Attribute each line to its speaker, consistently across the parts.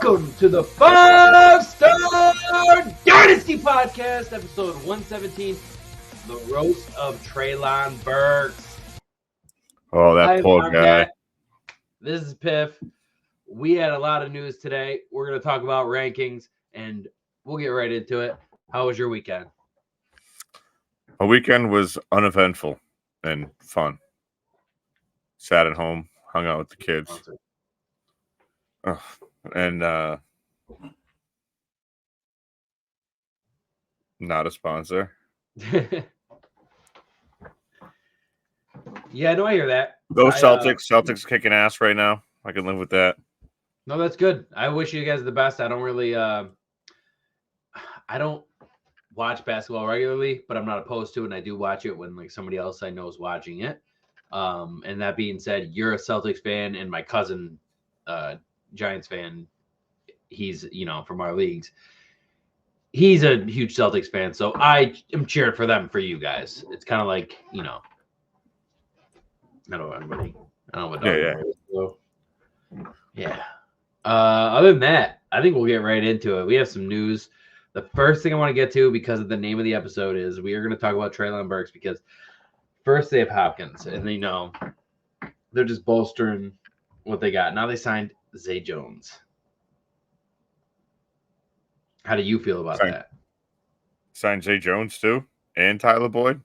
Speaker 1: Welcome to the 5-Star Dynasty Podcast, episode 117, the roast of Treylon Burks.
Speaker 2: Oh, that poor guy.
Speaker 1: This is Piff. We had a lot of news today. We're going to talk about rankings, and we'll get right into it. How was your weekend?
Speaker 2: My weekend was uneventful and fun. Sat at home, hung out with the kids. And not a sponsor.
Speaker 1: Yeah, no, I hear that.
Speaker 2: Those Celtics kicking ass right now. I can live with that.
Speaker 1: No, that's good. I wish you guys the best. I don't really I don't watch basketball regularly, but I'm not opposed to it, and I do watch it when like somebody else I know is watching it. And that being said, you're a Celtics fan, and my cousin Giants fan. He's, from our leagues. He's a huge Celtics fan, so I am cheering for them for you guys. It's kind of like, I don't know everybody. I don't know what. Yeah. Other than that, I think we'll get right into it. We have some news. The first thing I want to get to, because of the name of the episode, is we are going to talk about Treylon Burks, because first they have Hopkins, and they're just bolstering what they got. Now they signed Zay Jones. How do you feel about that?
Speaker 2: Signed Zay Jones too, and Tyler Boyd.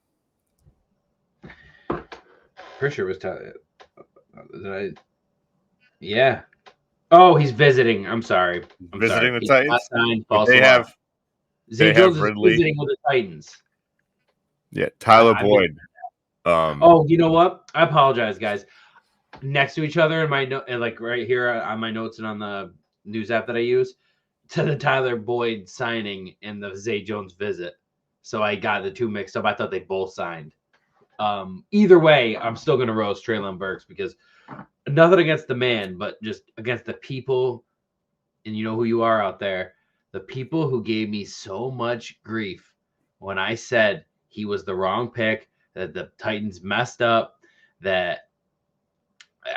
Speaker 1: Pretty sure it was Tyler. Yeah. Oh, he's visiting. I'm sorry.
Speaker 2: Visiting the Titans.
Speaker 1: They have Zay Jones is visiting with the Titans.
Speaker 2: Yeah, Tyler Boyd.
Speaker 1: You know what? I apologize, guys. Next to each other in my like right here on my notes and on the news app that I use, to the Tyler Boyd signing and the Zay Jones visit. So I got the two mixed up. I thought they both signed. Either way, I'm still going to roast Treylon Burks, because nothing against the man, but just against the people, and you know who you are out there, the people who gave me so much grief when I said he was the wrong pick, that the Titans messed up, that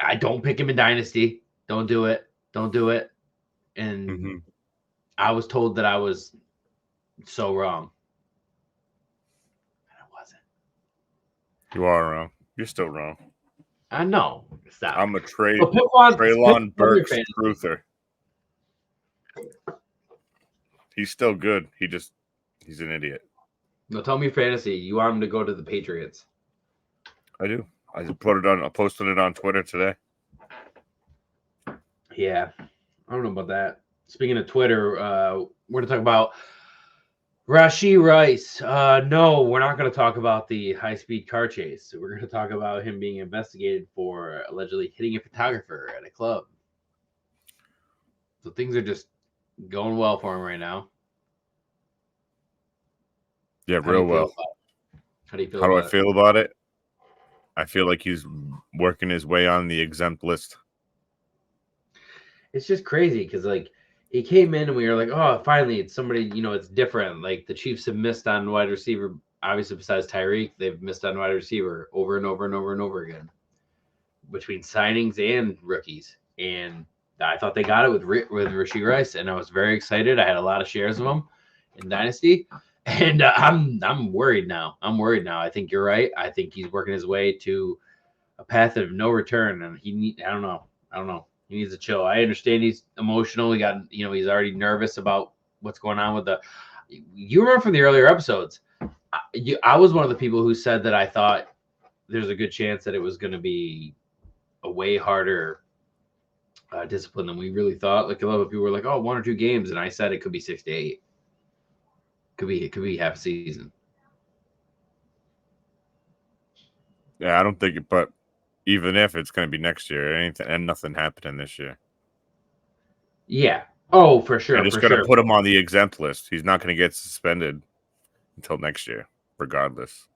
Speaker 1: I don't pick him in Dynasty. Don't do it. Don't do it. And I was told that I was so wrong. And I wasn't.
Speaker 2: You are wrong. You're still wrong.
Speaker 1: I know. Stop.
Speaker 2: I'm a Treylon Burks truther. He's still good. He's an idiot.
Speaker 1: No, tell me fantasy. You want him to go to the Patriots?
Speaker 2: I do. I posted it on Twitter today.
Speaker 1: Yeah. I don't know about that. Speaking of Twitter, we're going to talk about Rashee Rice. No, we're not going to talk about the high-speed car chase. We're going to talk about him being investigated for allegedly hitting a photographer at a club. So things are just going well for him right now.
Speaker 2: Yeah, real well.
Speaker 1: How do you feel?
Speaker 2: How do I feel about it? I feel like he's working his way on the exempt list.
Speaker 1: It's just crazy because, he came in and we were like, oh, finally, it's somebody, it's different. Like, the Chiefs have missed on wide receiver. Obviously, besides Tyreek, they've missed on wide receiver over and over and over and over again between signings and rookies. And I thought they got it with Rashee Rice, and I was very excited. I had a lot of shares of him in Dynasty. And I'm worried now. I think you're right. I think he's working his way to a path of no return, and I don't know. He needs to chill. I understand he's emotional. He's already nervous about what's going on with you remember from the earlier episodes. I was one of the people who said that I thought there's a good chance that it was going to be a way harder discipline than we really thought. Like, a lot of people were like, oh, 1 or 2 games. And I said it could be 6 to 8. It could be half a season.
Speaker 2: Yeah, I don't think it, but even if it's going to be next year, nothing happening this year.
Speaker 1: Yeah. Oh, for sure.
Speaker 2: I'm just going to put him on the exempt list. He's not going to get suspended until next year, regardless.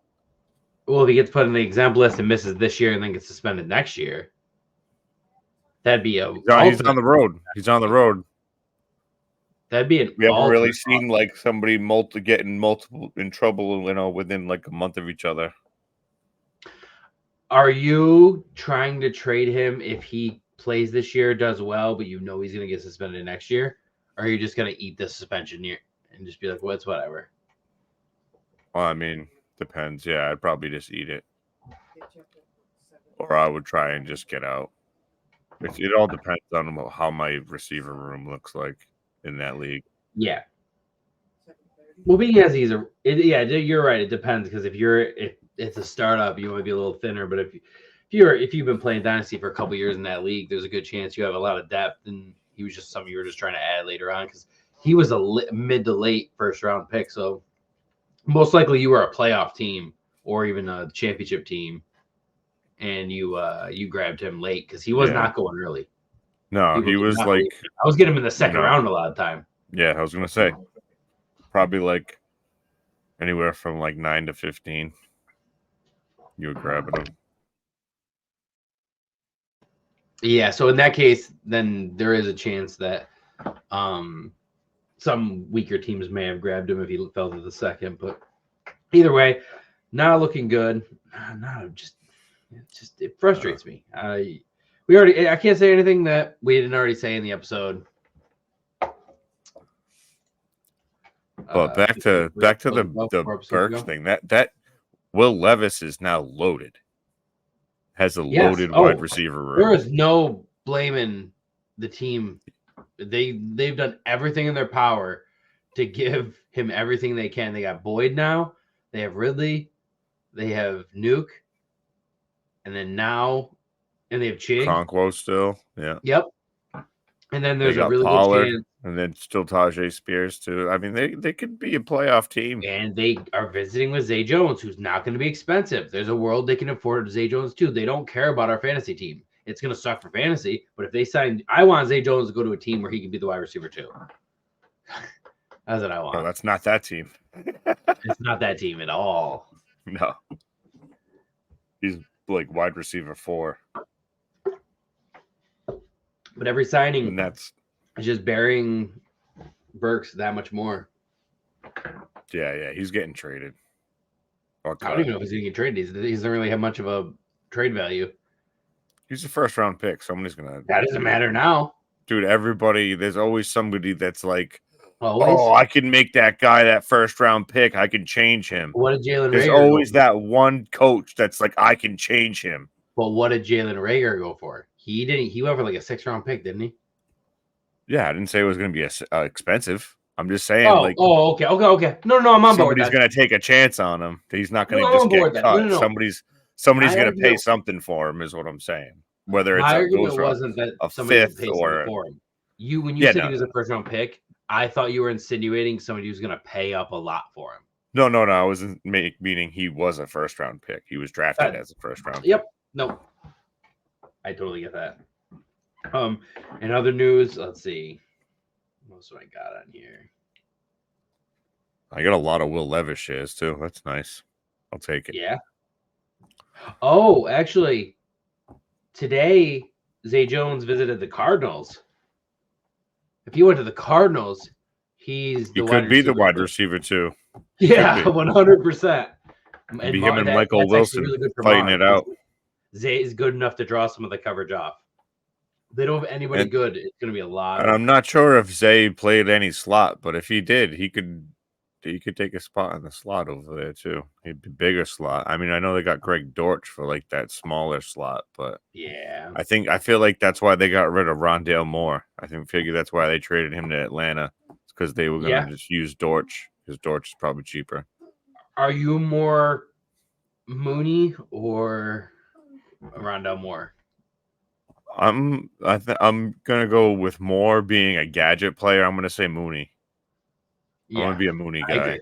Speaker 1: Well, if he gets put on the exempt list and misses this year and then gets suspended next year, that'd be
Speaker 2: he's on the road. He's on the road.
Speaker 1: That'd be
Speaker 2: we haven't really seen somebody getting multiple in trouble, within like a month of each other.
Speaker 1: Are you trying to trade him if he plays this year, does well, but you know he's going to get suspended next year? Or are you just going to eat the suspension year and just be like, well, it's whatever?
Speaker 2: Well, I mean, depends. Yeah, I'd probably just eat it. Or I would try and just get out. It all depends on how my receiver room looks like in that league.
Speaker 1: Yeah. Well, being as he's you're right. It depends because if it's a startup, you might be a little thinner. But if you've been playing Dynasty for a couple years in that league, there's a good chance you have a lot of depth, and he was just something you were just trying to add later on because he was a mid to late first round pick. So most likely you were a playoff team or even a championship team, and you grabbed him late because he was not going early.
Speaker 2: No, he was like
Speaker 1: I was getting him in the second round a lot of time.
Speaker 2: Yeah, I was gonna say probably like anywhere from like 9 to 15. You were grabbing him.
Speaker 1: Yeah, so in that case, then there is a chance that some weaker teams may have grabbed him if he fell to the second. But either way, not looking good. It frustrates me. I can't say anything that we didn't already say in the episode.
Speaker 2: But back to the Burks thing. That Will Levis is now loaded. Has a loaded wide receiver room.
Speaker 1: There is no blaming the team. They've done everything in their power to give him everything they can. They got Boyd now. They have Ridley. They have Nuke. And then they have Chig.
Speaker 2: Conquo still. Yeah.
Speaker 1: Yep. And then there's a really
Speaker 2: Pollard,
Speaker 1: good chance.
Speaker 2: And then still Tajay Spears too. I mean, they could be a playoff team.
Speaker 1: And they are visiting with Zay Jones, who's not going to be expensive. There's a world they can afford Zay Jones too. They don't care about our fantasy team. It's going to suck for fantasy, but if they sign, I want Zay Jones to go to a team where he can be the wide receiver too. That's what I want.
Speaker 2: No, that's not that team.
Speaker 1: It's not that team at all.
Speaker 2: No. He's like wide receiver 4.
Speaker 1: But every signing,
Speaker 2: and that's
Speaker 1: just burying Burks that much more.
Speaker 2: Yeah, he's getting traded.
Speaker 1: I don't even know if he's going to get traded. He doesn't really have much of a trade value.
Speaker 2: He's a first-round pick. Somebody's going to...
Speaker 1: That doesn't matter now.
Speaker 2: Dude, there's always somebody that's like,
Speaker 1: always.
Speaker 2: Oh, I can make that guy that first-round pick. I can change him.
Speaker 1: What did Jalen Reagor
Speaker 2: There's always that one coach that's like, I can change him.
Speaker 1: But what did Jalen Reagor go for? He went for like a 6th-round pick, didn't he?
Speaker 2: Yeah, I didn't say it was going to be expensive. I'm just saying,
Speaker 1: okay. No, I'm on board.
Speaker 2: Somebody's going to take a chance on him. He's not going to just get cut. No. Somebody's going to pay something for him, is what I'm saying. Whether it's
Speaker 1: wasn't that
Speaker 2: a 5th or
Speaker 1: for him. When you said he was a first-round pick, I thought you were insinuating somebody was going to pay up a lot for him.
Speaker 2: No. I wasn't meaning he was a first-round pick. He was drafted as a first-round.
Speaker 1: Yep. No. I totally get that. In other news, let's see. What else do I got on here?
Speaker 2: I got a lot of Will Levis shares too. That's nice. I'll take it.
Speaker 1: Yeah. Oh, actually, today Zay Jones visited the Cardinals. If he went to the Cardinals, he
Speaker 2: could be the wide receiver too.
Speaker 1: Yeah, 100%.
Speaker 2: Be him and Michael Wilson really fighting it out.
Speaker 1: Zay is good enough to draw some of the coverage off. They don't have anybody good. It's going to be a lot.
Speaker 2: And I'm not sure if Zay played any slot, but if he did, he could take a spot in the slot over there too. He'd be bigger slot. I mean, I know they got Greg Dortch for like that smaller slot, but
Speaker 1: yeah,
Speaker 2: I feel like that's why they got rid of Rondale Moore. Figure that's why they traded him to Atlanta, because they were going to just use Dortch, because Dortch is probably cheaper.
Speaker 1: Are you more Mooney or Rondale Moore?
Speaker 2: I'm gonna go with Moore being a gadget player. I'm gonna say Mooney. Yeah, I want to be a Mooney guy.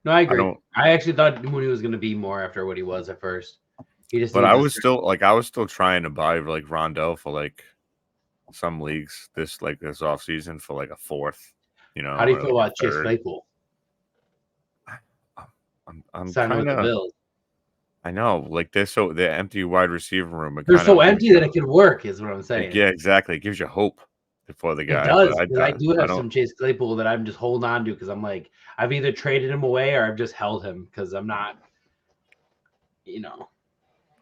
Speaker 1: I agree. I actually thought Mooney was gonna be more after what he was at first.
Speaker 2: I was still trying to buy like Rondell for like some leagues this off season for like a 4th.
Speaker 1: How do you feel about Chase Claypool?
Speaker 2: I'm
Speaker 1: signing with the Bills.
Speaker 2: I know, like the empty wide receiver room.
Speaker 1: They're so empty that it could work, is what I'm saying.
Speaker 2: Yeah, exactly. It gives you hope for the guy.
Speaker 1: It does. I do have some Chase Claypool that I'm just holding on to because I'm like, I've either traded him away or I've just held him because I'm not,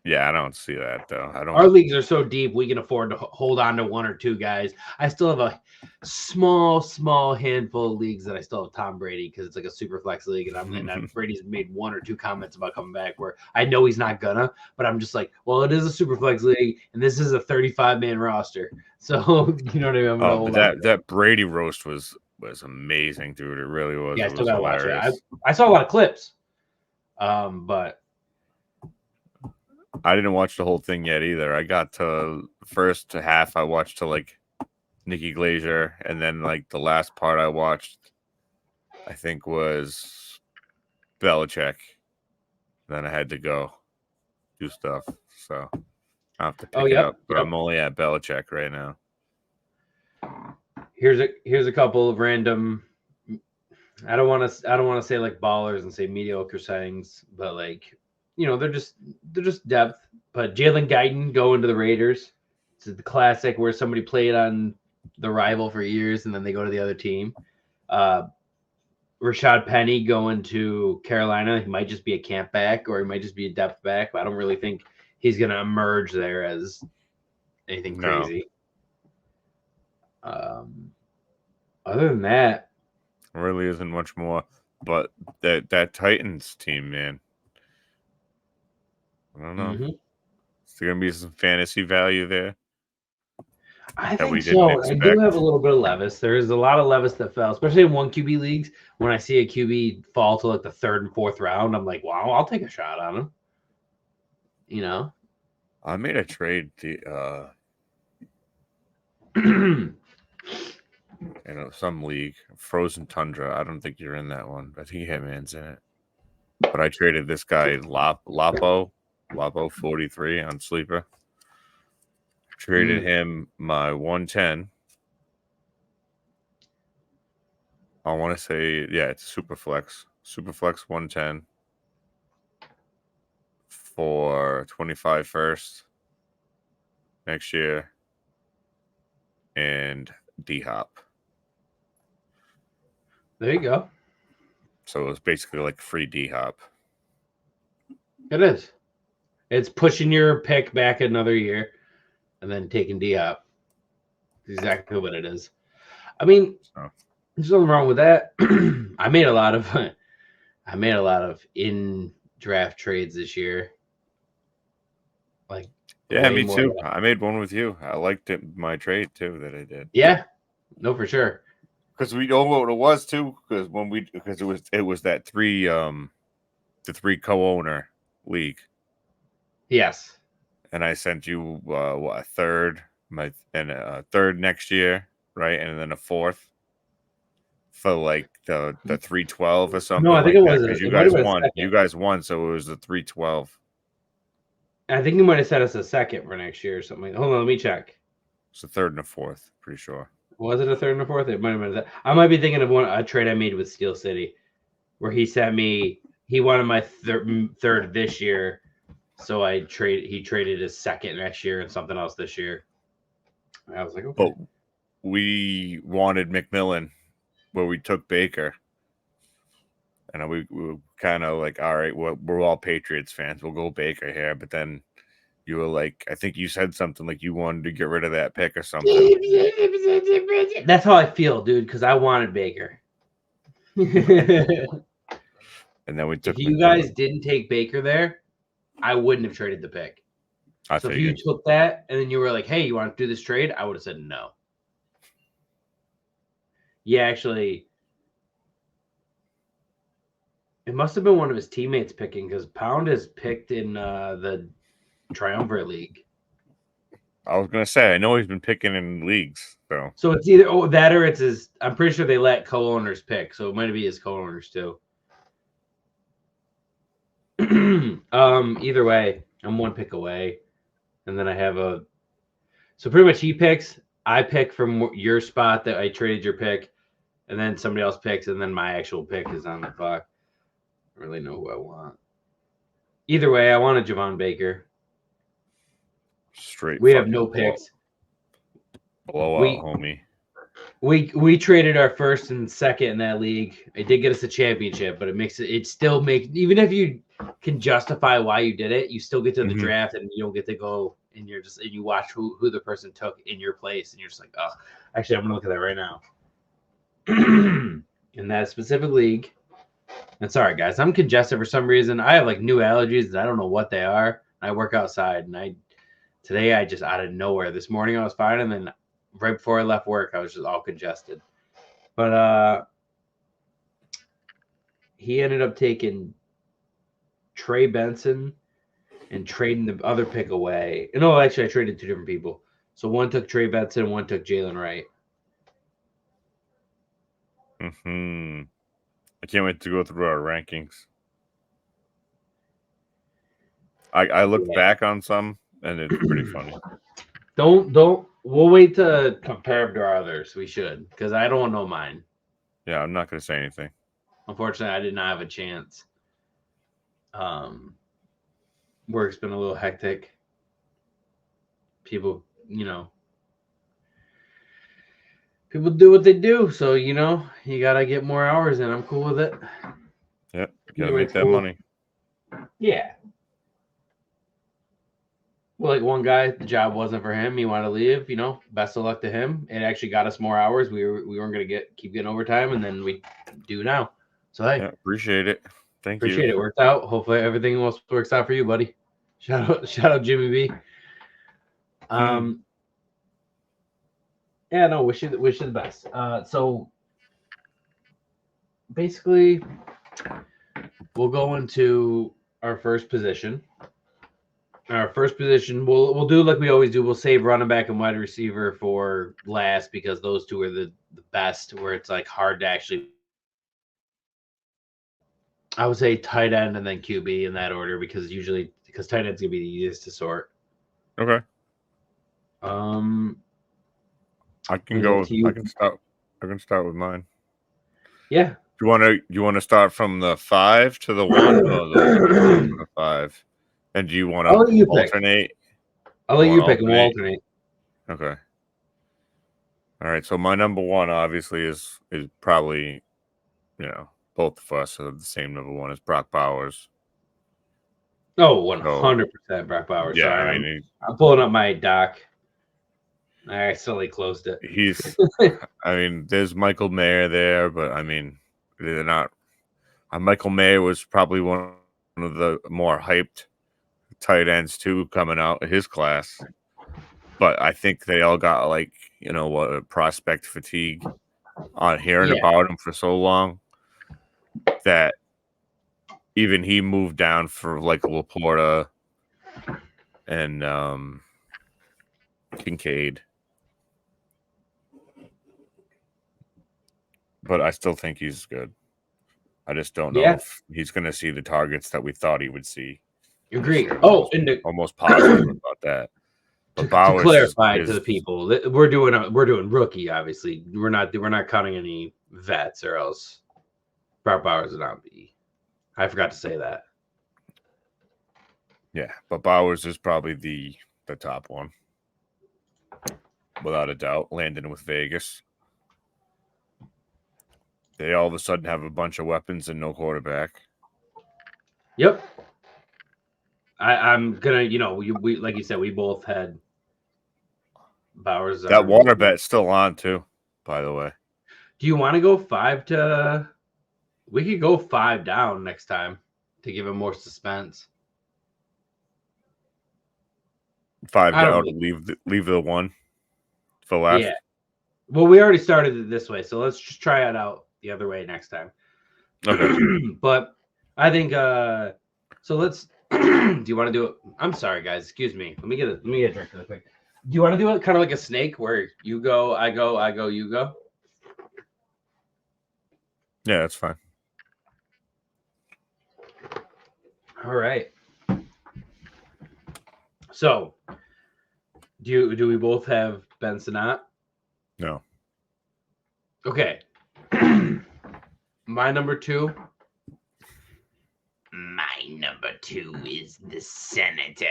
Speaker 2: Yeah, I don't see that though. I
Speaker 1: Our
Speaker 2: don't.
Speaker 1: leagues are so deep, we can afford to hold on to one or two guys. I still have a small handful of leagues that I still have Tom Brady because it's like a super flex league, and Brady's made one or two comments about coming back where I know he's not gonna, but I'm just like, well, it is a super flex league, and this is a 35-man roster, so you know what I mean. I'm gonna
Speaker 2: But
Speaker 1: hold on.
Speaker 2: that Brady roast was amazing, dude. It really was.
Speaker 1: Yeah, I
Speaker 2: It
Speaker 1: still
Speaker 2: was
Speaker 1: gotta watch it.
Speaker 2: hilarious.
Speaker 1: I saw a lot of clips, but
Speaker 2: I didn't watch the whole thing yet either. I got to the first half. I watched to like Nikki Glazier, and then like the last part I watched, I think was Belichick. Then I had to go do stuff, so I have to pick it up. But I'm only at Belichick right now.
Speaker 1: Here's a couple of random. I don't want to say like ballers and say mediocre signings, but like they're just depth. But Jalen Guyton going to the Raiders. It's the classic where somebody played on the rival for years and then they go to the other team. Rashad Penny going to Carolina. He might just be a camp back or he might just be a depth back. But I don't really think he's going to emerge there as anything crazy. Other than that,
Speaker 2: really isn't much more. But that Titans team, man, I don't know. Mm-hmm. Is there going to be some fantasy value there?
Speaker 1: I think so. I do have a little bit of Levis. There's a lot of Levis that fell, especially in 1 QB leagues. When I see a QB fall to like the 3rd and 4th round, I'm like, wow, I'll take a shot on him.
Speaker 2: I made a trade. Some league, Frozen Tundra. I don't think you're in that one. I think Hitman's in it. But I traded this guy Lapo 43 on Sleeper. Traded him my 110. I want to say, yeah, it's Superflex 110 for 25 first next year and D-Hop.
Speaker 1: There you go.
Speaker 2: So it was basically like free D-Hop.
Speaker 1: It is. It's pushing your pick back another year and then taking D-Hop. Exactly what it is. I mean, there's nothing wrong with that. I made a lot of in draft trades this year. Like,
Speaker 2: yeah, me too. I made one with you. I liked it, my trade too that I did.
Speaker 1: Yeah, no, for sure.
Speaker 2: Because we know what it was too. Because it was that the 3 co-owner league.
Speaker 1: Yes.
Speaker 2: And I sent you a third, a third next year, right, and then a 4th for like the 312 or something.
Speaker 1: No, I think it was
Speaker 2: because you guys won. You guys won, so it was the 312.
Speaker 1: I think you might have set us a 2nd for next year or something. Hold on, let me check.
Speaker 2: It's a 3rd and a 4th, pretty sure.
Speaker 1: Was it a 3rd and a 4th? It might have been that. I might be thinking of a trade I made with Steel City, where he wanted my 3rd this year, so he traded his 2nd next year and something else this year. I was like, okay.
Speaker 2: But we wanted McMillan, where we took Baker. And we were kind of like, all right, we're all Patriots fans. We'll go Baker here. But then you were like, I think you said something like you wanted to get rid of that pick or something.
Speaker 1: That's how I feel, dude, because I wanted Baker.
Speaker 2: And then we took.
Speaker 1: If you guys didn't take Baker there, I wouldn't have traded the pick. So if you took that and then you were like, hey, you want to do this trade? I would have said no. Yeah, actually, it must have been one of his teammates picking because Pound is picked in the Triumvirate League.
Speaker 2: I was going to say, I know he's been picking in leagues.
Speaker 1: So it's either that or it's his. I'm pretty sure they let co-owners pick. So it might be his co-owners too. Either way, I'm 1 pick away. And then I have so pretty much he picks. I pick from your spot that I traded your pick. And then somebody else picks. And then my actual pick is on the clock. I don't really know who I want. Either way, I want a Javon Baker.
Speaker 2: Straight.
Speaker 1: We have no picks.
Speaker 2: Blowout, homie.
Speaker 1: We traded our 1st and 2nd in that league. It did get us a championship, but it still makes even if you can justify why you did it, you still get to the
Speaker 2: Mhm.
Speaker 1: draft and you don't get to go and you watch who the person took in your place and you're just like, oh, actually I'm gonna look at that right now. In that specific league. And sorry guys, I'm congested for some reason. I have like new allergies and I don't know what they are. I work outside and today I just out of nowhere. This morning I was fine and then right before I left work I was just all congested. But he ended up taking Trey Benson and trading the other pick away. No, actually, I traded two different people. So one took Trey Benson and one took Jalen Wright.
Speaker 2: I can't wait to go through our rankings. I looked back on some, and it's pretty funny.
Speaker 1: Don't. We'll wait to compare them to our others. We should, because I don't know mine.
Speaker 2: Yeah, I'm not going to say anything.
Speaker 1: Unfortunately, I did not have a chance. Work's been a little hectic. People, people do what they do. So, you got to get more hours in. I'm cool with it.
Speaker 2: Yep, you got to make that money.
Speaker 1: Yeah. Well, like one guy, the job wasn't for him. He wanted to leave. Best of luck to him. It actually got us more hours. We weren't going to keep getting overtime, and then we do now. So hey,
Speaker 2: appreciate it. Thank you.
Speaker 1: Appreciate it. Worked out. Hopefully everything else works out for you, buddy. Shout out Jimmy B. Yeah, no, wish you the best. So basically, we'll go into our first position. Our first position, we'll do like we always do. We'll save running back and wide receiver for last because those two are the best. Where it's like hard to actually. I would say tight end and then QB in that order because tight end's gonna be the easiest to sort.
Speaker 2: Okay. I can go. I can start with mine.
Speaker 1: Yeah.
Speaker 2: You want to start from the 5 to the 1 or the 5? And do you want to alternate?
Speaker 1: I'll let you pick and we'll alternate.
Speaker 2: Okay. All right. So my number 1 obviously is probably, both of us have the same number 1 as Brock Bowers.
Speaker 1: Oh, 100% Brock Bowers.
Speaker 2: Yeah,
Speaker 1: sorry, I'm pulling up my doc. I accidentally closed it.
Speaker 2: There's Michael Mayer there, but they're not. Michael Mayer was probably one of the more hyped tight ends too coming out of his class. But I think they all got prospect fatigue on hearing about him for so long that even he moved down for like Laporta and Kincaid. But I still think he's good. I just don't know if he's going to see the targets that we thought he would see.
Speaker 1: Agreed.
Speaker 2: Almost positive about that. But
Speaker 1: to clarify to the people, we're doing rookie. Obviously, we're not counting any vets, or else Brock Bowers would not be. I forgot to say that.
Speaker 2: Yeah, but Bowers is probably the top one, without a doubt. Landing with Vegas, they all of a sudden have a bunch of weapons and no quarterback.
Speaker 1: Yep. I'm gonna, we like you said, we both had Bowers.
Speaker 2: That water bet's still on too, by the way.
Speaker 1: Do you want to go 5 to? We could go 5 down next time to give him more suspense.
Speaker 2: 5 down, leave the 1 for last.
Speaker 1: Yeah. Well, we already started it this way, so let's just try it out the other way next time.
Speaker 2: Okay.
Speaker 1: But I think so let's do you want to do it? I'm sorry guys, excuse me. Let me get a drink really quick. Do you want to do it kind of like a snake where you go, I go, you go?
Speaker 2: Yeah, that's fine.
Speaker 1: All right. So, do we both have Ben Sinnott?
Speaker 2: No.
Speaker 1: Okay. My number 2. My number 2 is the Senator,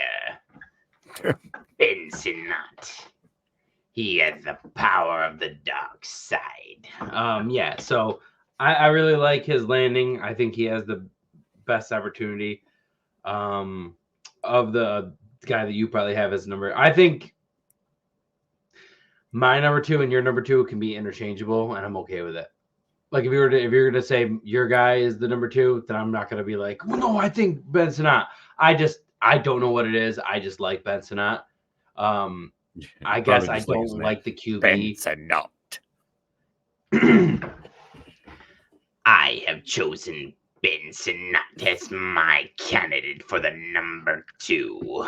Speaker 1: Ben Sinnott. He has the power of the dark side. So I really like his landing. I think he has the best opportunity. of the guy that you probably have as number. I think my number 2 and your number 2 can be interchangeable, and I'm okay with it. Like if you're gonna say your guy is the number 2, then I'm not gonna be like, well, no, I think Ben Sinnott. I don't know what it is. I just like Ben Sinnott. I guess I don't like the QB.
Speaker 2: Ben Sinnott.
Speaker 3: I have chosen Ben Sinnott as my candidate for the number 2.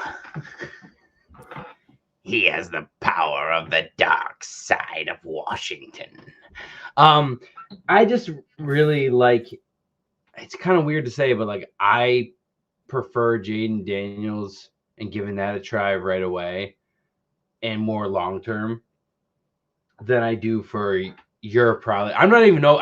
Speaker 3: He has the power of the dark side of Washington.
Speaker 1: I just really like. It's kind of weird to say, but like I prefer Jaden Daniels and giving that a try right away, and more long term than I do for your probably. I don't even know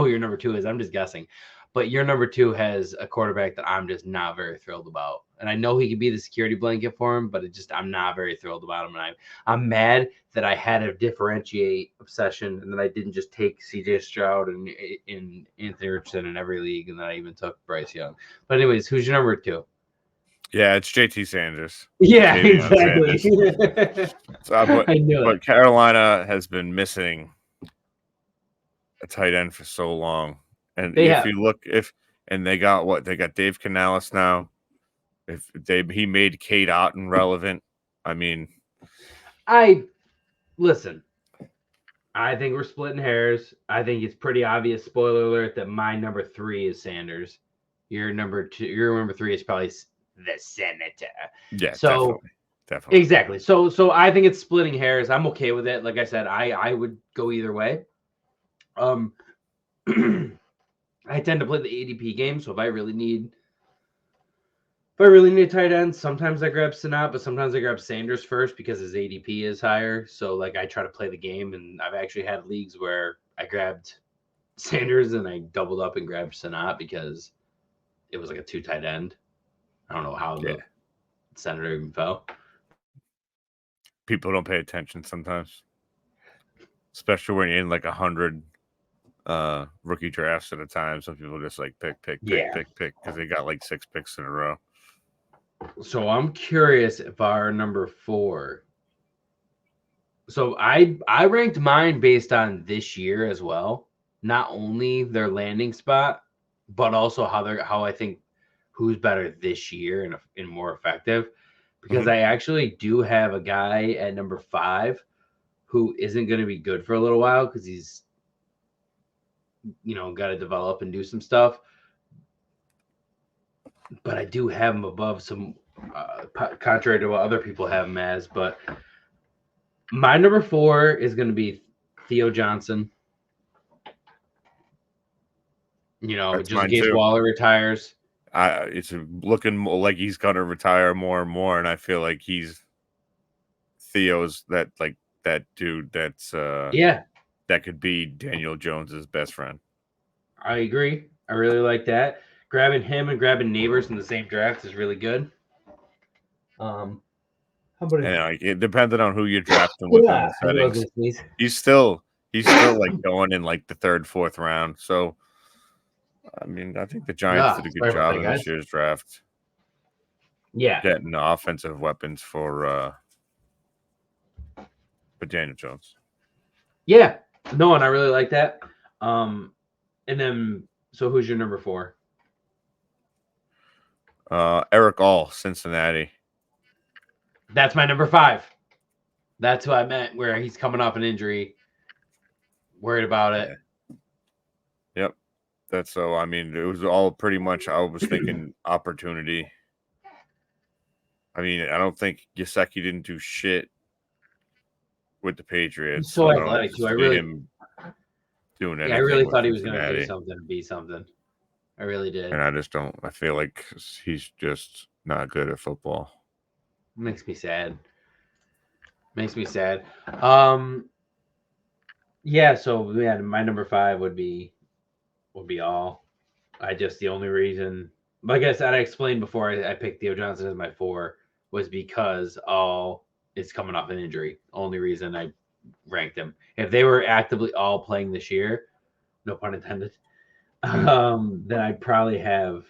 Speaker 1: who your number 2 is. I'm just guessing. But your number 2 has a quarterback that I'm just not very thrilled about. And I know he could be the security blanket for him, but I'm not very thrilled about him. And I'm mad that I had a differentiate obsession and that I didn't just take CJ Stroud and Anthony Richardson in every league, and that I even took Bryce Young. But anyways, who's your number 2?
Speaker 2: Yeah, it's JT Sanders.
Speaker 1: Yeah, exactly.
Speaker 2: I knew it. Carolina has been missing a tight end for so long. And you look, they got Dave Canales now. He made Cade Otton relevant. I mean,
Speaker 1: listen. I think we're splitting hairs. I think it's pretty obvious. Spoiler alert: that my number 3 is Sanders. Your number 3 is probably
Speaker 3: the Senator.
Speaker 2: Yeah.
Speaker 1: So
Speaker 2: definitely.
Speaker 1: Exactly. So I think it's splitting hairs. I'm okay with it. Like I said, I would go either way. I tend to play the ADP game, so if I really need a tight end, sometimes I grab Sinnott, but sometimes I grab Sanders first because his ADP is higher. So like I try to play the game, and I've actually had leagues where I grabbed Sanders and I doubled up and grabbed Sinnott because it was like a 2 tight end. I don't know how the Senator even fell.
Speaker 2: People don't pay attention sometimes, especially when you're in like 100 rookie drafts at a time. Some people just like pick because they got like 6 picks in a row.
Speaker 1: So I'm curious if our number 4. So I ranked mine based on this year as well, not only their landing spot, but also how I think who's better this year and more effective. Because I actually do have a guy at number 5 who isn't going to be good for a little while because he's got to develop and do some stuff. But I do have him above some, contrary to what other people have him as. But my number 4 is going to be Theo Johnson.
Speaker 2: That's
Speaker 1: just in case Waller retires.
Speaker 2: It's looking like he's going to retire more and more. And I feel like Theo's that dude that's that could be Daniel Jones's best friend.
Speaker 1: I agree. I really like that. Grabbing him and grabbing Neighbors in the same draft is really good.
Speaker 2: How about it depended on who you're drafting within the settings. He's still like going in like the 3rd, 4th round. So I mean, I think the Giants did a good job in this year's draft.
Speaker 1: Yeah,
Speaker 2: getting offensive weapons for Daniel Jones.
Speaker 1: Yeah, no, and I really like that. And then, so who's your number 4?
Speaker 2: Eric All, Cincinnati.
Speaker 1: That's my number 5. That's what I meant, where he's coming off an injury, worried about it.
Speaker 2: Yep. That's so. I mean, it was all pretty much. I was thinking opportunity. I mean, I don't think Gesicki didn't do shit with the Patriots.
Speaker 1: He's so athletic too. I really
Speaker 2: doing anything.
Speaker 1: I really thought he was going to do something and be something. I really did.
Speaker 2: And I just don't. I feel like he's just not good at football.
Speaker 1: Makes me sad. Yeah. So my number 5 would be All. The only reason, like I said, I explained before I picked Theo Johnson as my 4 was because All is coming off an injury. Only reason I ranked him. If they were actively all playing this year, no pun intended, then I'd probably have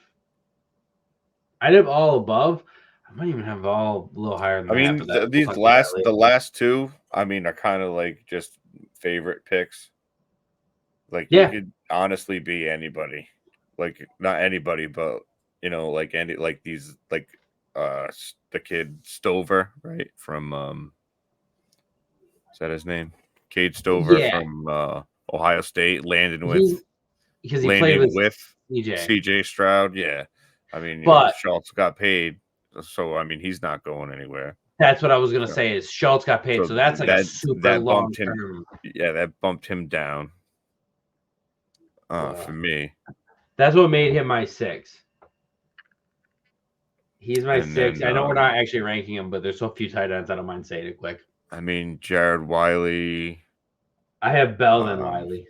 Speaker 1: I'd have all above. I might even have all a little higher than
Speaker 2: I
Speaker 1: that.
Speaker 2: mean,
Speaker 1: But that, we'll
Speaker 2: these
Speaker 1: talk about that
Speaker 2: the
Speaker 1: later.
Speaker 2: last two, I mean, are kind of like just favorite picks. Like you
Speaker 1: Yeah.
Speaker 2: could honestly be anybody, like not anybody, but like these the kid Stover, right? From is that his name? Cade Stover
Speaker 1: Yeah.
Speaker 2: from Ohio State,
Speaker 1: Because he played
Speaker 2: landed
Speaker 1: with
Speaker 2: with
Speaker 1: CJ.
Speaker 2: CJ Stroud. Yeah, I mean,
Speaker 1: But
Speaker 2: Schultz got paid, so I mean, he's not going anywhere.
Speaker 1: that's what I was gonna
Speaker 2: So,
Speaker 1: say is Schultz got paid. So that's like a super
Speaker 2: that
Speaker 1: long
Speaker 2: bumped him.
Speaker 1: term.
Speaker 2: Yeah, that bumped him down. For me.
Speaker 1: That's what made him my 6. He's my
Speaker 2: And
Speaker 1: 6.
Speaker 2: then,
Speaker 1: I know we're not actually ranking him, but there's so few tight ends. I don't mind saying it quick.
Speaker 2: I mean, Jared Wiley.
Speaker 1: I have Bell and Wiley.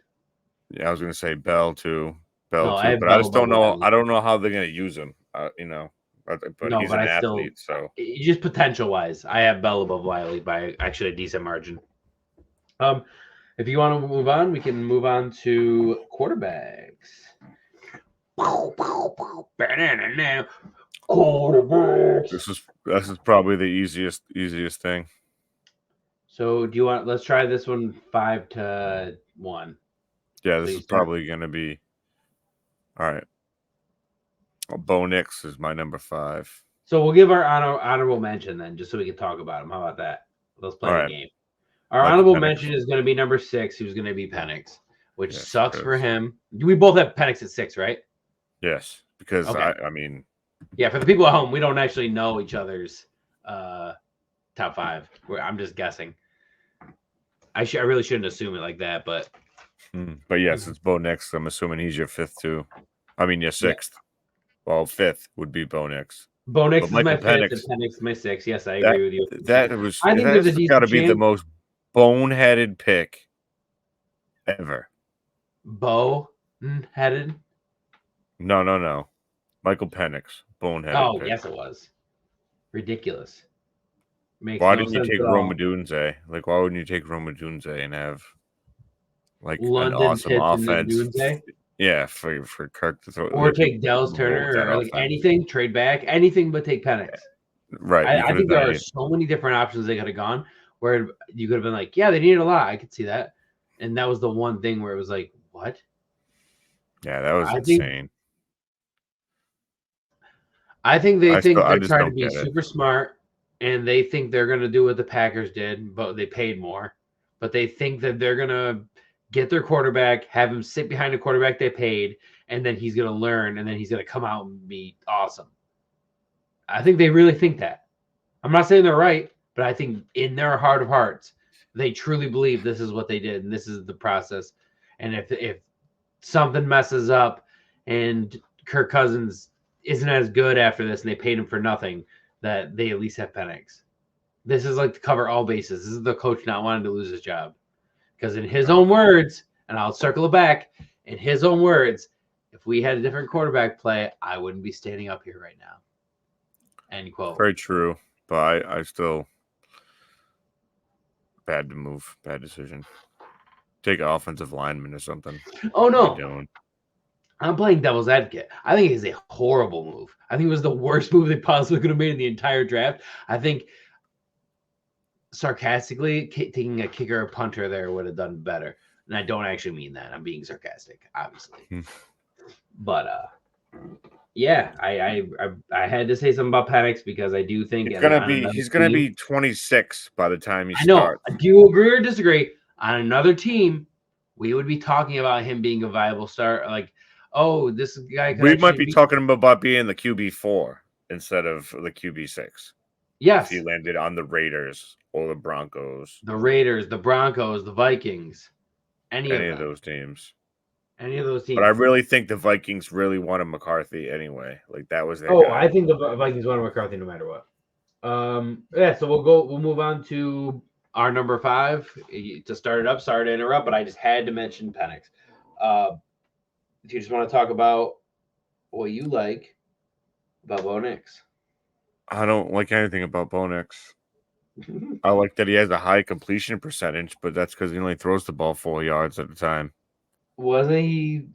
Speaker 2: Yeah, I was gonna say Bell too.
Speaker 1: No, I have
Speaker 2: But I
Speaker 1: Bell
Speaker 2: just don't
Speaker 1: above
Speaker 2: know.
Speaker 1: Wiley.
Speaker 2: I don't know how they're gonna use him. But
Speaker 1: No,
Speaker 2: he's
Speaker 1: but
Speaker 2: an
Speaker 1: I still
Speaker 2: athlete, so
Speaker 1: just potential wise, I have Bell above Wiley by actually a decent margin. If you want to move on, we can move on to quarterbacks. Quarterbacks.
Speaker 2: this is probably the easiest thing.
Speaker 1: So do you want? Let's try this one 5 to 1.
Speaker 2: Yeah,
Speaker 1: So
Speaker 2: this
Speaker 1: you
Speaker 2: is
Speaker 1: start.
Speaker 2: probably gonna be all right. Well, Bo Nix is my number 5.
Speaker 1: So we'll give our honorable mention then, just so we can talk about him. How about that? Let's play
Speaker 2: All
Speaker 1: the
Speaker 2: right.
Speaker 1: game. Our
Speaker 2: Michael
Speaker 1: honorable
Speaker 2: Penix.
Speaker 1: mention is going to be number 6, who's going to be Penix, which
Speaker 2: Yes,
Speaker 1: sucks for
Speaker 2: because-
Speaker 1: him. We both have Penix at 6, right?
Speaker 2: Yes, because
Speaker 1: Okay.
Speaker 2: I mean,
Speaker 1: Yeah, for the people at home, we don't actually know each other's top 5. I'm just guessing. I really shouldn't assume it like that, but
Speaker 2: yes, it's Bo Nix. I'm assuming he's your 5th too. I mean, your 6th. Well, 5th would be Bo Nix.
Speaker 1: Bo Nix is
Speaker 2: Michael
Speaker 1: my 5th
Speaker 2: Penix,
Speaker 1: and Penix is my 6th. Yes, I agree with you.
Speaker 2: I think
Speaker 1: there's a
Speaker 2: that's got to
Speaker 1: decent
Speaker 2: be the
Speaker 1: chance.
Speaker 2: most boneheaded pick ever.
Speaker 1: Boneheaded?
Speaker 2: No. Michael Penix, boneheaded pick.
Speaker 1: Yes, it was. Ridiculous. Makes
Speaker 2: Why
Speaker 1: no
Speaker 2: didn't you
Speaker 1: sense
Speaker 2: take
Speaker 1: at all.
Speaker 2: Roma Dunze? Like, why wouldn't you take Roma Dunze and have like
Speaker 1: London,
Speaker 2: an awesome
Speaker 1: Pitts, and
Speaker 2: offense?
Speaker 1: Dunze?
Speaker 2: Yeah, for Kirk to throw.
Speaker 1: Or take Dallas Turner or like anything, trade back, anything but take Penix.
Speaker 2: Right.
Speaker 1: I think there are so many different options they could have gone where you could have been like, yeah, they needed a lot. I could see that. And that was the one thing where it was like, what?
Speaker 2: Yeah, that was insane.
Speaker 1: I think they think they're
Speaker 2: just
Speaker 1: trying to
Speaker 2: don't
Speaker 1: be
Speaker 2: get it.
Speaker 1: super smart and they think they're going to do what the Packers did, but they paid more. But they think that they're going to get their quarterback, have him sit behind a quarterback they paid, and then he's going to learn, and then he's going to come out and be awesome. I think they really think that. I'm not saying they're right, but I think in their heart of hearts, they truly believe this is what they did, and this is the process. And if something messes up and Kirk Cousins isn't as good after this and they paid him for nothing, that they at least have Penix. This is like to cover all bases. This is the coach not wanting to lose his job. Because in his own words, and I'll circle it back, in his own words, if we had a different quarterback play, I wouldn't be standing up here right now. End quote.
Speaker 2: Very true, but I still bad decision. Take an offensive lineman or something.
Speaker 1: Oh no, I'm playing devil's advocate. I think it's a horrible move. I think it was the worst move they possibly could have made in the entire draft. I think sarcastically taking a kicker or punter there would have done better. And I don't actually mean that. I'm being sarcastic, obviously. But yeah, I had to say something about Penix because I do think
Speaker 2: he's gonna be 26 by the time he
Speaker 1: starts.
Speaker 2: I know.
Speaker 1: Do you agree or disagree? On another team, we would be talking about him being a viable start. Like, oh, this guy.
Speaker 2: We might be talking about being the QB4 instead of the QB6.
Speaker 1: Yes,
Speaker 2: if he landed on the Raiders or the Broncos.
Speaker 1: The Raiders, the Broncos, the Vikings, any of
Speaker 2: those teams.
Speaker 1: Any of those teams.
Speaker 2: But I really think the Vikings really wanted McCarthy anyway. Like that was their guy.
Speaker 1: I think the Vikings wanted McCarthy no matter what. Yeah, so we'll move on to our number 5 to start it up. Sorry to interrupt, but I just had to mention Penix. If you just want to talk about what you like about Bo Nix.
Speaker 2: I don't like anything about Bo Nix. I like that he has a high completion percentage, but that's because he only throws the ball 4 yards at a time.
Speaker 1: Wasn't he?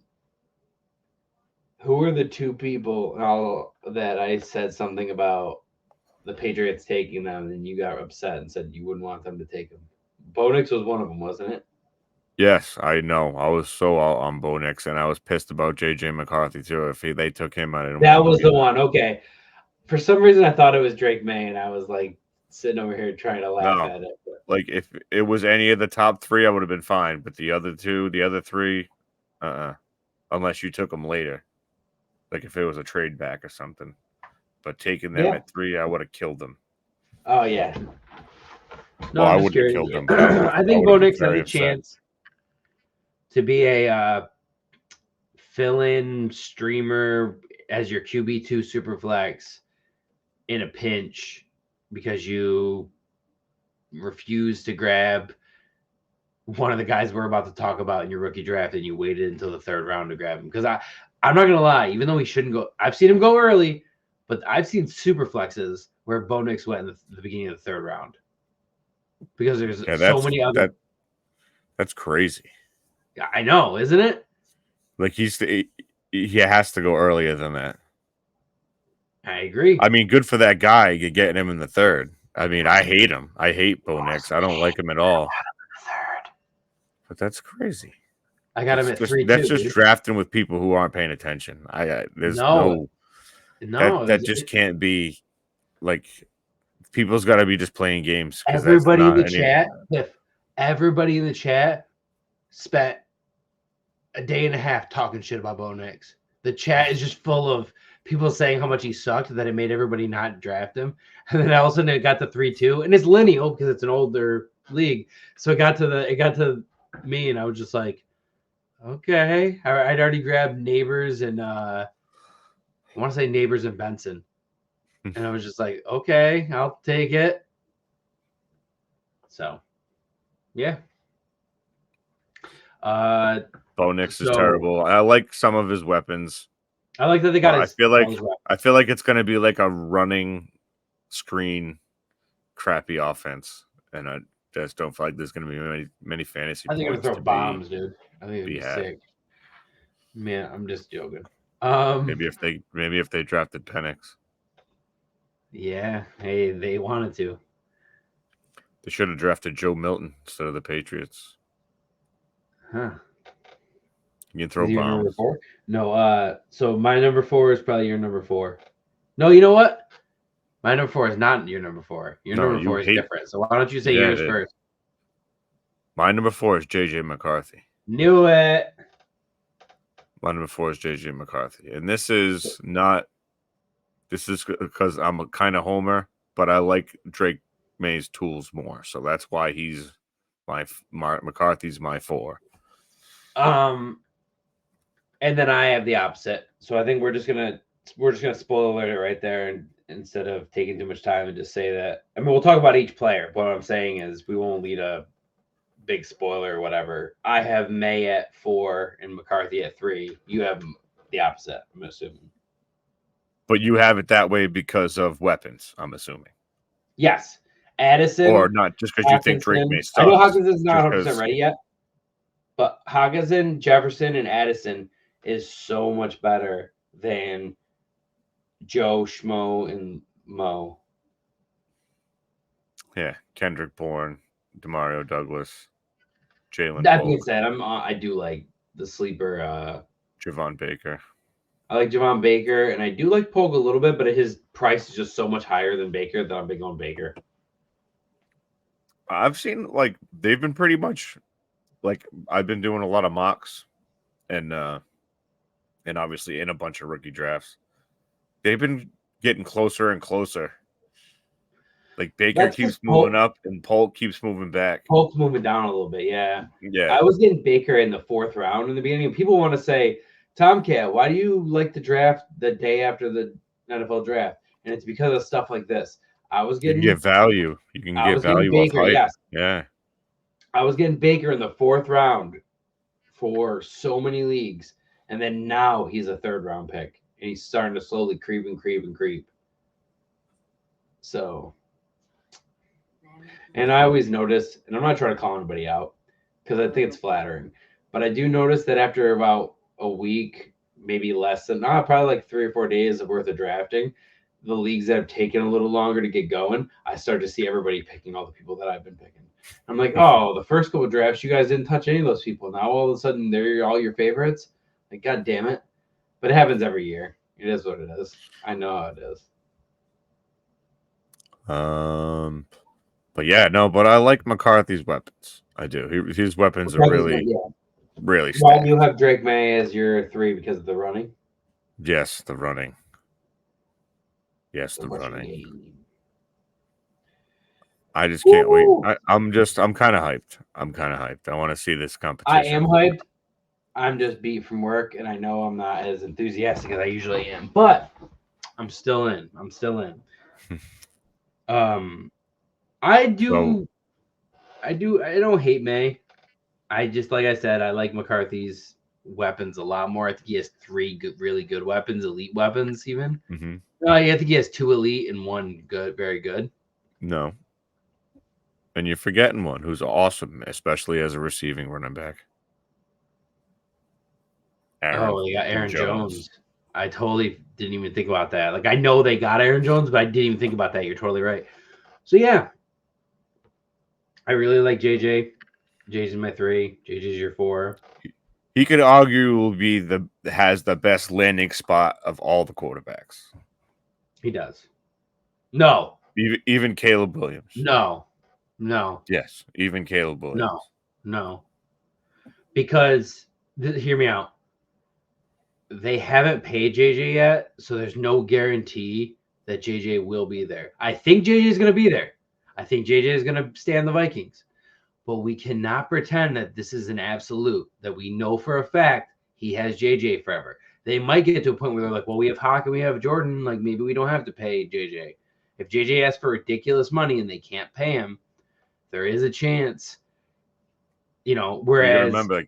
Speaker 1: Who were the two people that I said something about the Patriots taking them, and you got upset and said you wouldn't want them to take them? Bo Nix was one of them, wasn't it?
Speaker 2: Yes, I know. I was so out on Bo Nix, and I was pissed about J.J. McCarthy too. If they took him, I didn't
Speaker 1: That
Speaker 2: want
Speaker 1: was
Speaker 2: him
Speaker 1: the one. Okay. For some reason, I thought it was Drake May, and I was like sitting over here trying to laugh
Speaker 2: No.
Speaker 1: at it. But
Speaker 2: Like if it was any of the top three, I would have been fine. But the other three, unless you took them later, like if it was a trade back or something. But taking them
Speaker 1: Yeah.
Speaker 2: at 3, I would have killed them.
Speaker 1: Oh yeah. No,
Speaker 2: Well, I
Speaker 1: I'm just
Speaker 2: wouldn't have
Speaker 1: curious.
Speaker 2: killed them, but I
Speaker 1: I think
Speaker 2: would
Speaker 1: Bo
Speaker 2: have been
Speaker 1: Nix has
Speaker 2: very
Speaker 1: a
Speaker 2: upset.
Speaker 1: chance to be a fill-in streamer as your QB2 Superflex in a pinch because you refuse to grab one of the guys we're about to talk about in your rookie draft and you waited until the 3rd round to grab him. Because I'm not gonna lie, even though he shouldn't go, I've seen him go early, but I've seen super flexes where Bo Nix went in the beginning of the 3rd round. Because there's so many other
Speaker 2: that's crazy.
Speaker 1: I know, isn't it?
Speaker 2: Like he has to go earlier than that.
Speaker 1: I agree.
Speaker 2: I mean, good for that guy. You're getting him in the 3rd. I mean, I hate him. I hate Bo Nix. I don't like him at all. But that's crazy.
Speaker 1: I got him at 3
Speaker 2: That's
Speaker 1: too,
Speaker 2: just
Speaker 1: dude.
Speaker 2: drafting with people who aren't paying attention. There's
Speaker 1: No,
Speaker 2: that just can't be. Like people's got to be just playing games.
Speaker 1: Everybody in the chat, everybody in the chat spent a day and a half talking shit about Bo Nix. The chat is just full of people saying how much he sucked that it made everybody not draft him. And then all of a sudden it got to 3-2, and it's lineal because it's an older league. So it got to me, and I was just like, okay. I'd already grabbed Neighbors and I want to say Neighbors and Benson. And I was just like, okay, I'll take it. So, yeah.
Speaker 2: Bo Nix is terrible. I like some of his weapons.
Speaker 1: I like that they got.
Speaker 2: I feel like it's going to be like a running screen, crappy offense, and I just don't feel like there's going to be many fantasy.
Speaker 1: I think I'm gonna throw bombs, dude. I think it'd be sick. Man, I'm just joking.
Speaker 2: Maybe if they drafted Penix.
Speaker 1: Yeah, hey, they wanted to.
Speaker 2: They should have drafted Joe Milton instead of the Patriots.
Speaker 1: Huh.
Speaker 2: You can throw bombs.
Speaker 1: Number 4? No, so my number 4 is probably your number 4. No, you know what? My number 4 is not your number 4. Your number 4 is different. So why don't you say yours first?
Speaker 2: My number 4 is J.J. McCarthy.
Speaker 1: Knew it.
Speaker 2: My number 4 is J.J. McCarthy. And this is because I'm a kind of homer, but I like Drake May's tools more. So that's why he's McCarthy's my 4.
Speaker 1: And then I have the opposite. So I think we're just gonna spoiler alert it right there, and instead of taking too much time and just say that. I mean, we'll talk about each player. But what I'm saying is we won't lead a big spoiler or whatever. I have May at 4 and McCarthy at 3. You have the opposite, I'm assuming.
Speaker 2: But you have it that way because of weapons, I'm assuming.
Speaker 1: Yes. Addison.
Speaker 2: Or not just because you think Drake May sucks.
Speaker 1: I know Hawkinson's not 100% ready yet. But Hawkinson, Jefferson, and Addison is so much better than Joe, Schmo, and Mo.
Speaker 2: Yeah. Kendrick Bourne, Demario Douglas, Jalen.
Speaker 1: That being said, I do like the sleeper.
Speaker 2: Javon Baker.
Speaker 1: I like Javon Baker, and I do like Polk a little bit, but his price is just so much higher than Baker that I'm big on Baker.
Speaker 2: I've seen they've been pretty much I've been doing a lot of mocks and obviously in a bunch of rookie drafts. They've been getting closer and closer. Like Baker keeps moving up and Polk keeps moving back.
Speaker 1: Polk's moving down a little bit, yeah.
Speaker 2: Yeah.
Speaker 1: I was getting Baker in the 4th round in the beginning. People want to say, Tomcat, why do you like to draft the day after the NFL draft? And it's because of stuff like this. You can
Speaker 2: get value. You can get value
Speaker 1: Baker,
Speaker 2: off hype.
Speaker 1: yes.
Speaker 2: Yeah.
Speaker 1: I was getting Baker in the 4th round for so many leagues. And then now he's a 3rd round pick. And he's starting to slowly creep. So, and I always notice, and I'm not trying to call anybody out because I think it's flattering, but I do notice that after about a week, maybe less than probably like 3 or 4 days of worth of drafting, the leagues that have taken a little longer to get going, I start to see everybody picking all the people that I've been picking. I'm like, oh, the first couple drafts, you guys didn't touch any of those people. Now all of a sudden they're all your favorites. Like, God damn it. But it happens every year. It is what it is. I know how it is.
Speaker 2: But yeah, no, but I like McCarthy's weapons. I do. His weapons are really
Speaker 1: Why
Speaker 2: stacked.
Speaker 1: do you have Drake May as your 3 because of the running?
Speaker 2: Yes, the running. Yes, the running. I just can't wait. I'm kind of hyped. I want to see this competition.
Speaker 1: I am hyped. I'm just beat from work, and I know I'm not as enthusiastic as I usually am, but I'm still in. I don't hate May. I just, like I said, I like McCarthy's weapons a lot more. I think he has 3 really good weapons, elite weapons, even.
Speaker 2: Mm-hmm.
Speaker 1: I think he has 2 elite and 1 good, very good.
Speaker 2: No. And you're forgetting one who's awesome, especially as a receiving running back.
Speaker 1: They got Aaron Jones. I totally didn't even think about that. Like, I know they got Aaron Jones, but I didn't even think about that. You're totally right. So, yeah. I really like JJ. JJ's my 3. JJ's your 4.
Speaker 2: He could arguably has the best landing spot of all the quarterbacks.
Speaker 1: He does. No.
Speaker 2: Even Caleb Williams.
Speaker 1: No.
Speaker 2: Yes, even Caleb Williams.
Speaker 1: No. Because, hear me out. They haven't paid JJ yet, so there's no guarantee that JJ will be there. I think JJ is going to be there. I think JJ is going to stay on the Vikings. But we cannot pretend that this is an absolute, that we know for a fact he has JJ forever. They might get to a point where they're like, well, we have Hawk and we have Jordan. Like, maybe we don't have to pay JJ. If JJ asks for ridiculous money and they can't pay him, there is a chance, whereas...
Speaker 2: You remember,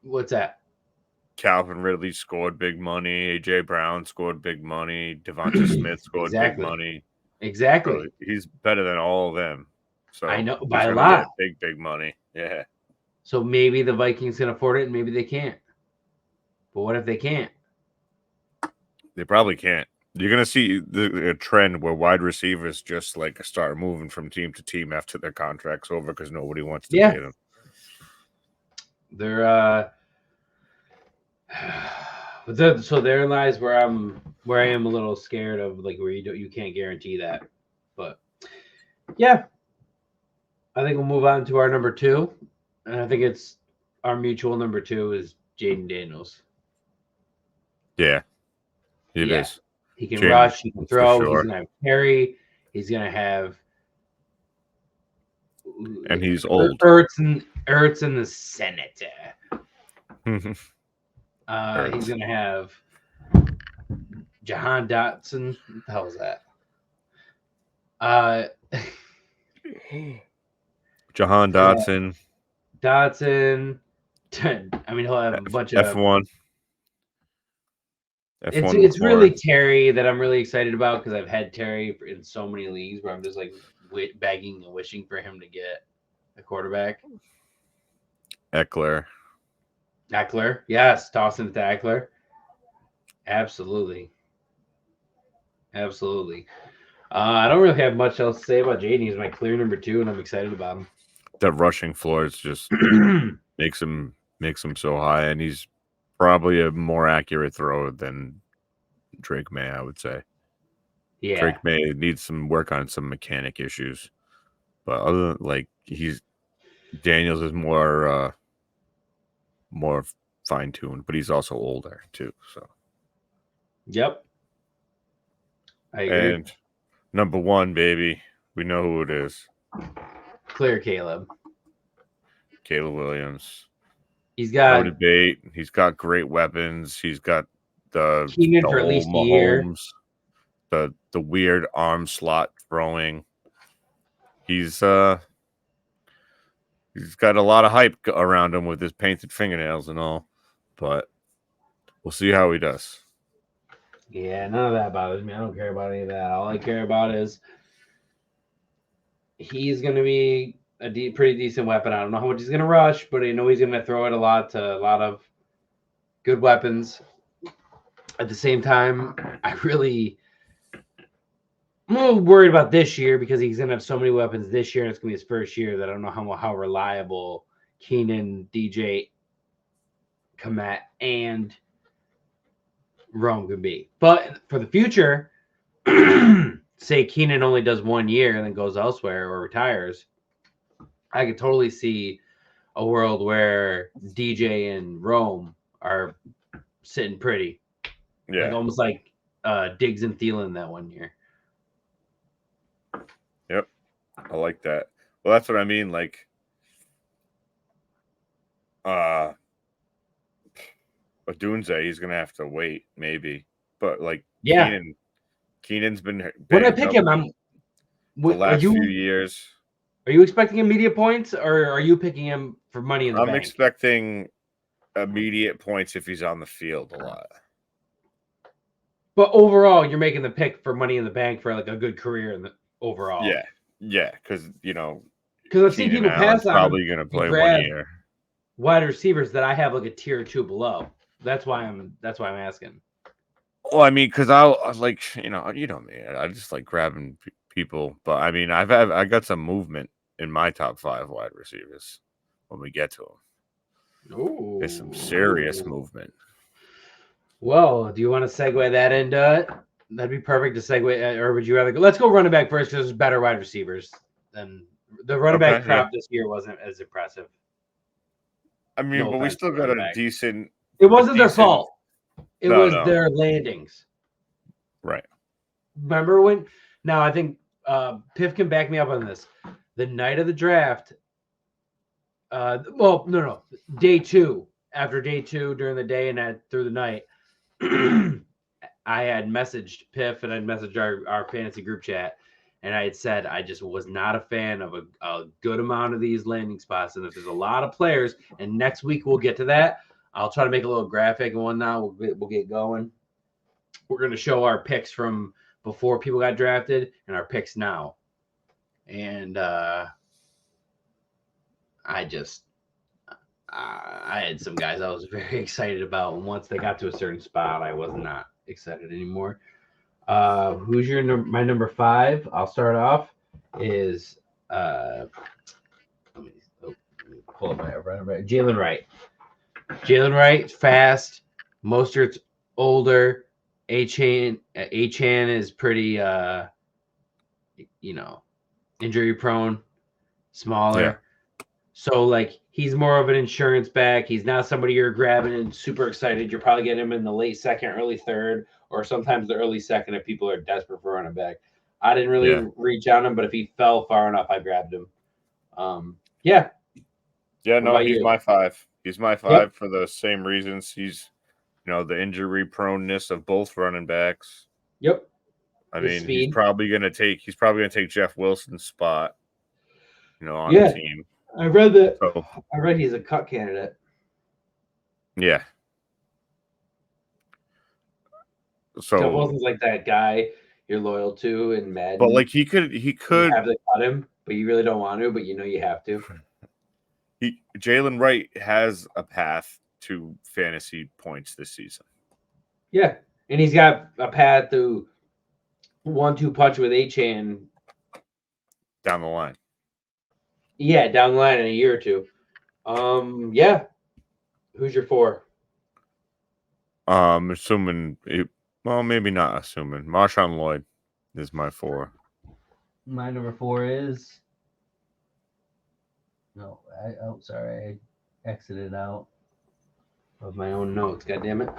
Speaker 1: what's that?
Speaker 2: Calvin Ridley scored big money. A.J. Brown scored big money. Devonta Smith scored big money.
Speaker 1: Exactly.
Speaker 2: So he's better than all of them. So
Speaker 1: I know, by a lot.
Speaker 2: Big money. Yeah.
Speaker 1: So maybe the Vikings can afford it and maybe they can't. But what if they can't?
Speaker 2: They probably can't. You're going to see a trend where wide receivers just like start moving from team to team after their contract's over because nobody wants to pay them.
Speaker 1: They're so therein lies where I am a little scared of, like, where you can't guarantee that. But yeah, I think we'll move on to our number 2, and I think it's our mutual number 2 is Jaden Daniels.
Speaker 2: Yeah, it is.
Speaker 1: He can rush, he can throw, he's gonna have carry, he's gonna have,
Speaker 2: and he's old.
Speaker 1: Ertz in the Senator. He's gonna have Jahan Dotson. What the hell is that?
Speaker 2: Jahan Dotson.
Speaker 1: Dotson. I mean, he'll have a bunch of
Speaker 2: F1.
Speaker 1: It's really Terry that I'm really excited about because I've had Terry in so many leagues where I'm just like begging and wishing for him to get a quarterback.
Speaker 2: Eckler,
Speaker 1: yes, tossing it to Eckler. Absolutely. I don't really have much else to say about Jaden. He's my clear number 2, and I'm excited about him.
Speaker 2: That rushing floor is just makes him so high, and he's probably a more accurate thrower than Drake May, I would say. Yeah, Drake May needs some work on some mechanic issues, but other than Daniels is more fine-tuned, but he's also older too. So,
Speaker 1: yep, I agree.
Speaker 2: And number 1, baby, we know who it is.
Speaker 1: Clear Caleb
Speaker 2: Williams.
Speaker 1: He's got
Speaker 2: no debate. He's got great weapons. He's got the
Speaker 1: for at least Mahomes,
Speaker 2: the weird arm slot throwing. He's got a lot of hype around him with his painted fingernails and all, but we'll see how he does.
Speaker 1: Yeah, none of that bothers me. I don't care about any of that. All I care about is he's going to be a pretty decent weapon. I don't know how much he's going to rush, but I know he's going to throw it a lot to a lot of good weapons. At the same time, I'm a little worried about this year because he's going to have so many weapons this year, and it's going to be his first year that I don't know how reliable Keenan, DJ, Komet, and Rome could be. But for the future, say Keenan only does 1 year and then goes elsewhere or retires, I could totally see a world where DJ and Rome are sitting pretty.
Speaker 2: Yeah.
Speaker 1: Like almost like Diggs and Thielen that 1 year.
Speaker 2: Yep. I like that. Well, that's what I mean. Like, Odunze, he's gonna have to wait, maybe. But like,
Speaker 1: Yeah.
Speaker 2: Keenan's been
Speaker 1: When I pick him,
Speaker 2: the last few years.
Speaker 1: Are you expecting immediate points, or are you picking him for money in the bank?
Speaker 2: I'm expecting immediate points if he's on the field a lot.
Speaker 1: But overall, you're making the pick for money in the bank for like a good career in the overall.
Speaker 2: Yeah, because
Speaker 1: I've seen people pass on
Speaker 2: probably going to play 1 year.
Speaker 1: Wide receivers that I have like a tier 2 below. That's why I'm asking.
Speaker 2: Well, I mean, because I like you know me, I just like grabbing people. But I mean, I got some movement in my top 5 wide receivers when we get to them.
Speaker 1: Ooh,
Speaker 2: there's some serious movement.
Speaker 1: Well, do you want to segue that into it? That'd be perfect to segue, or would you rather go? Let's go running back first because there's better wide receivers than the running back crop this year wasn't as impressive.
Speaker 2: I mean, but we still got a decent.
Speaker 1: It wasn't their fault. It was their landings.
Speaker 2: Right.
Speaker 1: Remember when? Now I think Piff can back me up on this. The night of the draft. No. Day 2. After day 2, during the day and through the night. I had messaged Piff and I'd messaged our fantasy group chat, and I had said I just was not a fan of a good amount of these landing spots, and if there's a lot of players, and next week we'll get to that. I'll try to make a little graphic and whatnot. We'll get going. We're going to show our picks from before people got drafted and our picks now, and I had some guys I was very excited about, and once they got to a certain spot, I was not excited anymore. Who's my number 5? I'll start off. Is let me pull up my right. Jalen Wright. Jalen Wright, fast. Mostert's older. Achane is pretty, injury prone, smaller.
Speaker 2: Yeah.
Speaker 1: So, like, he's more of an insurance back. He's not somebody you're grabbing and super excited. You're probably getting him in the late second, early third, or sometimes the early second if people are desperate for running back. I didn't really reach on him, but if he fell far enough, I grabbed him. Yeah.
Speaker 2: Yeah, no, he's my 5. He's my 5 for the same reasons. He's, the injury proneness of both running backs.
Speaker 1: Yep.
Speaker 2: I mean, he's probably gonna take Jeff Wilson's spot, on the team.
Speaker 1: I read that. So, I read he's a cut candidate.
Speaker 2: Yeah. So
Speaker 1: Jeff Wilson's like that guy you're loyal to in Madden.
Speaker 2: But like he could
Speaker 1: you have to cut him, but you really don't want to, but you have to.
Speaker 2: Jalen Wright has a path to fantasy points this season.
Speaker 1: Yeah. And he's got a path to 1-2 punch with Achane
Speaker 2: down the line.
Speaker 1: Yeah, down the line in a year or two. Yeah. Who's your 4?
Speaker 2: Assuming maybe not assuming. Marshawn Lloyd is my 4.
Speaker 1: My number 4 is sorry, I exited out of my own notes. God damn it.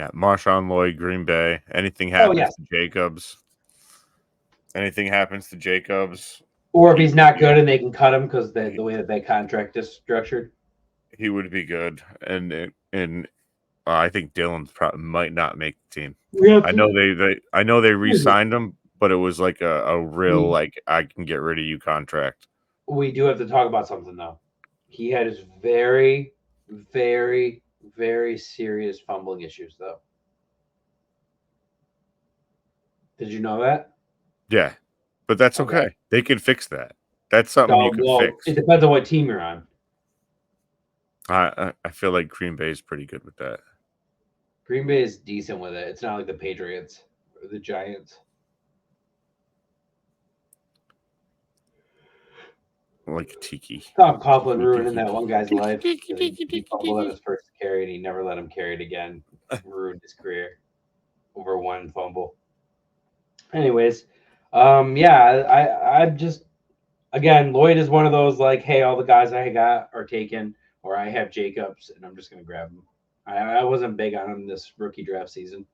Speaker 2: Yeah, Marshawn Lloyd, Green Bay. Anything happens to Jacobs.
Speaker 1: Or if he's not good and they can cut him because the way that that contract is structured,
Speaker 2: he would be good. And I think Dylan might not make the team. I know they re-signed him, but it was like a real I can get rid of you contract.
Speaker 1: We do have to talk about something though. He had his very, very, very serious fumbling issues though. Did you know that?
Speaker 2: Yeah, but that's okay. They can fix that. That's something you can fix.
Speaker 1: It depends on what team you're on.
Speaker 2: I feel like Green Bay is pretty good with that.
Speaker 1: Green Bay is decent with it. It's not like the Patriots or the Giants.
Speaker 2: Like Tiki.
Speaker 1: Tom Coughlin ruining that one guy's life. He fumbled on his first carry and he never let him carry it again. Ruined his career over one fumble. Anyways, I'm just again, Lloyd is one of those like, hey, all the guys I got are taken, or I have Jacobs and I'm just gonna grab him. I wasn't big on him this rookie draft season.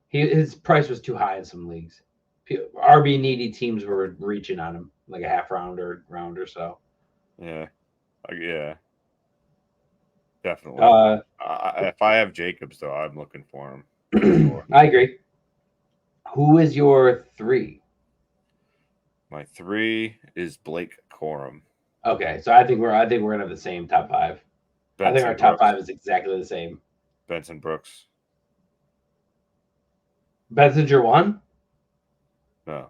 Speaker 1: His price was too high in some leagues. RB needy teams were reaching on him like a half round or so.
Speaker 2: Yeah, definitely. If I have Jacobs though, I'm looking for him.
Speaker 1: I agree. Who is your 3?
Speaker 2: My 3 is Blake Corum.
Speaker 1: Okay, so I think we're gonna have the same top 5. I think our top 5 is exactly the same.
Speaker 2: Benson Brooks.
Speaker 1: Benson's your 1?
Speaker 2: No.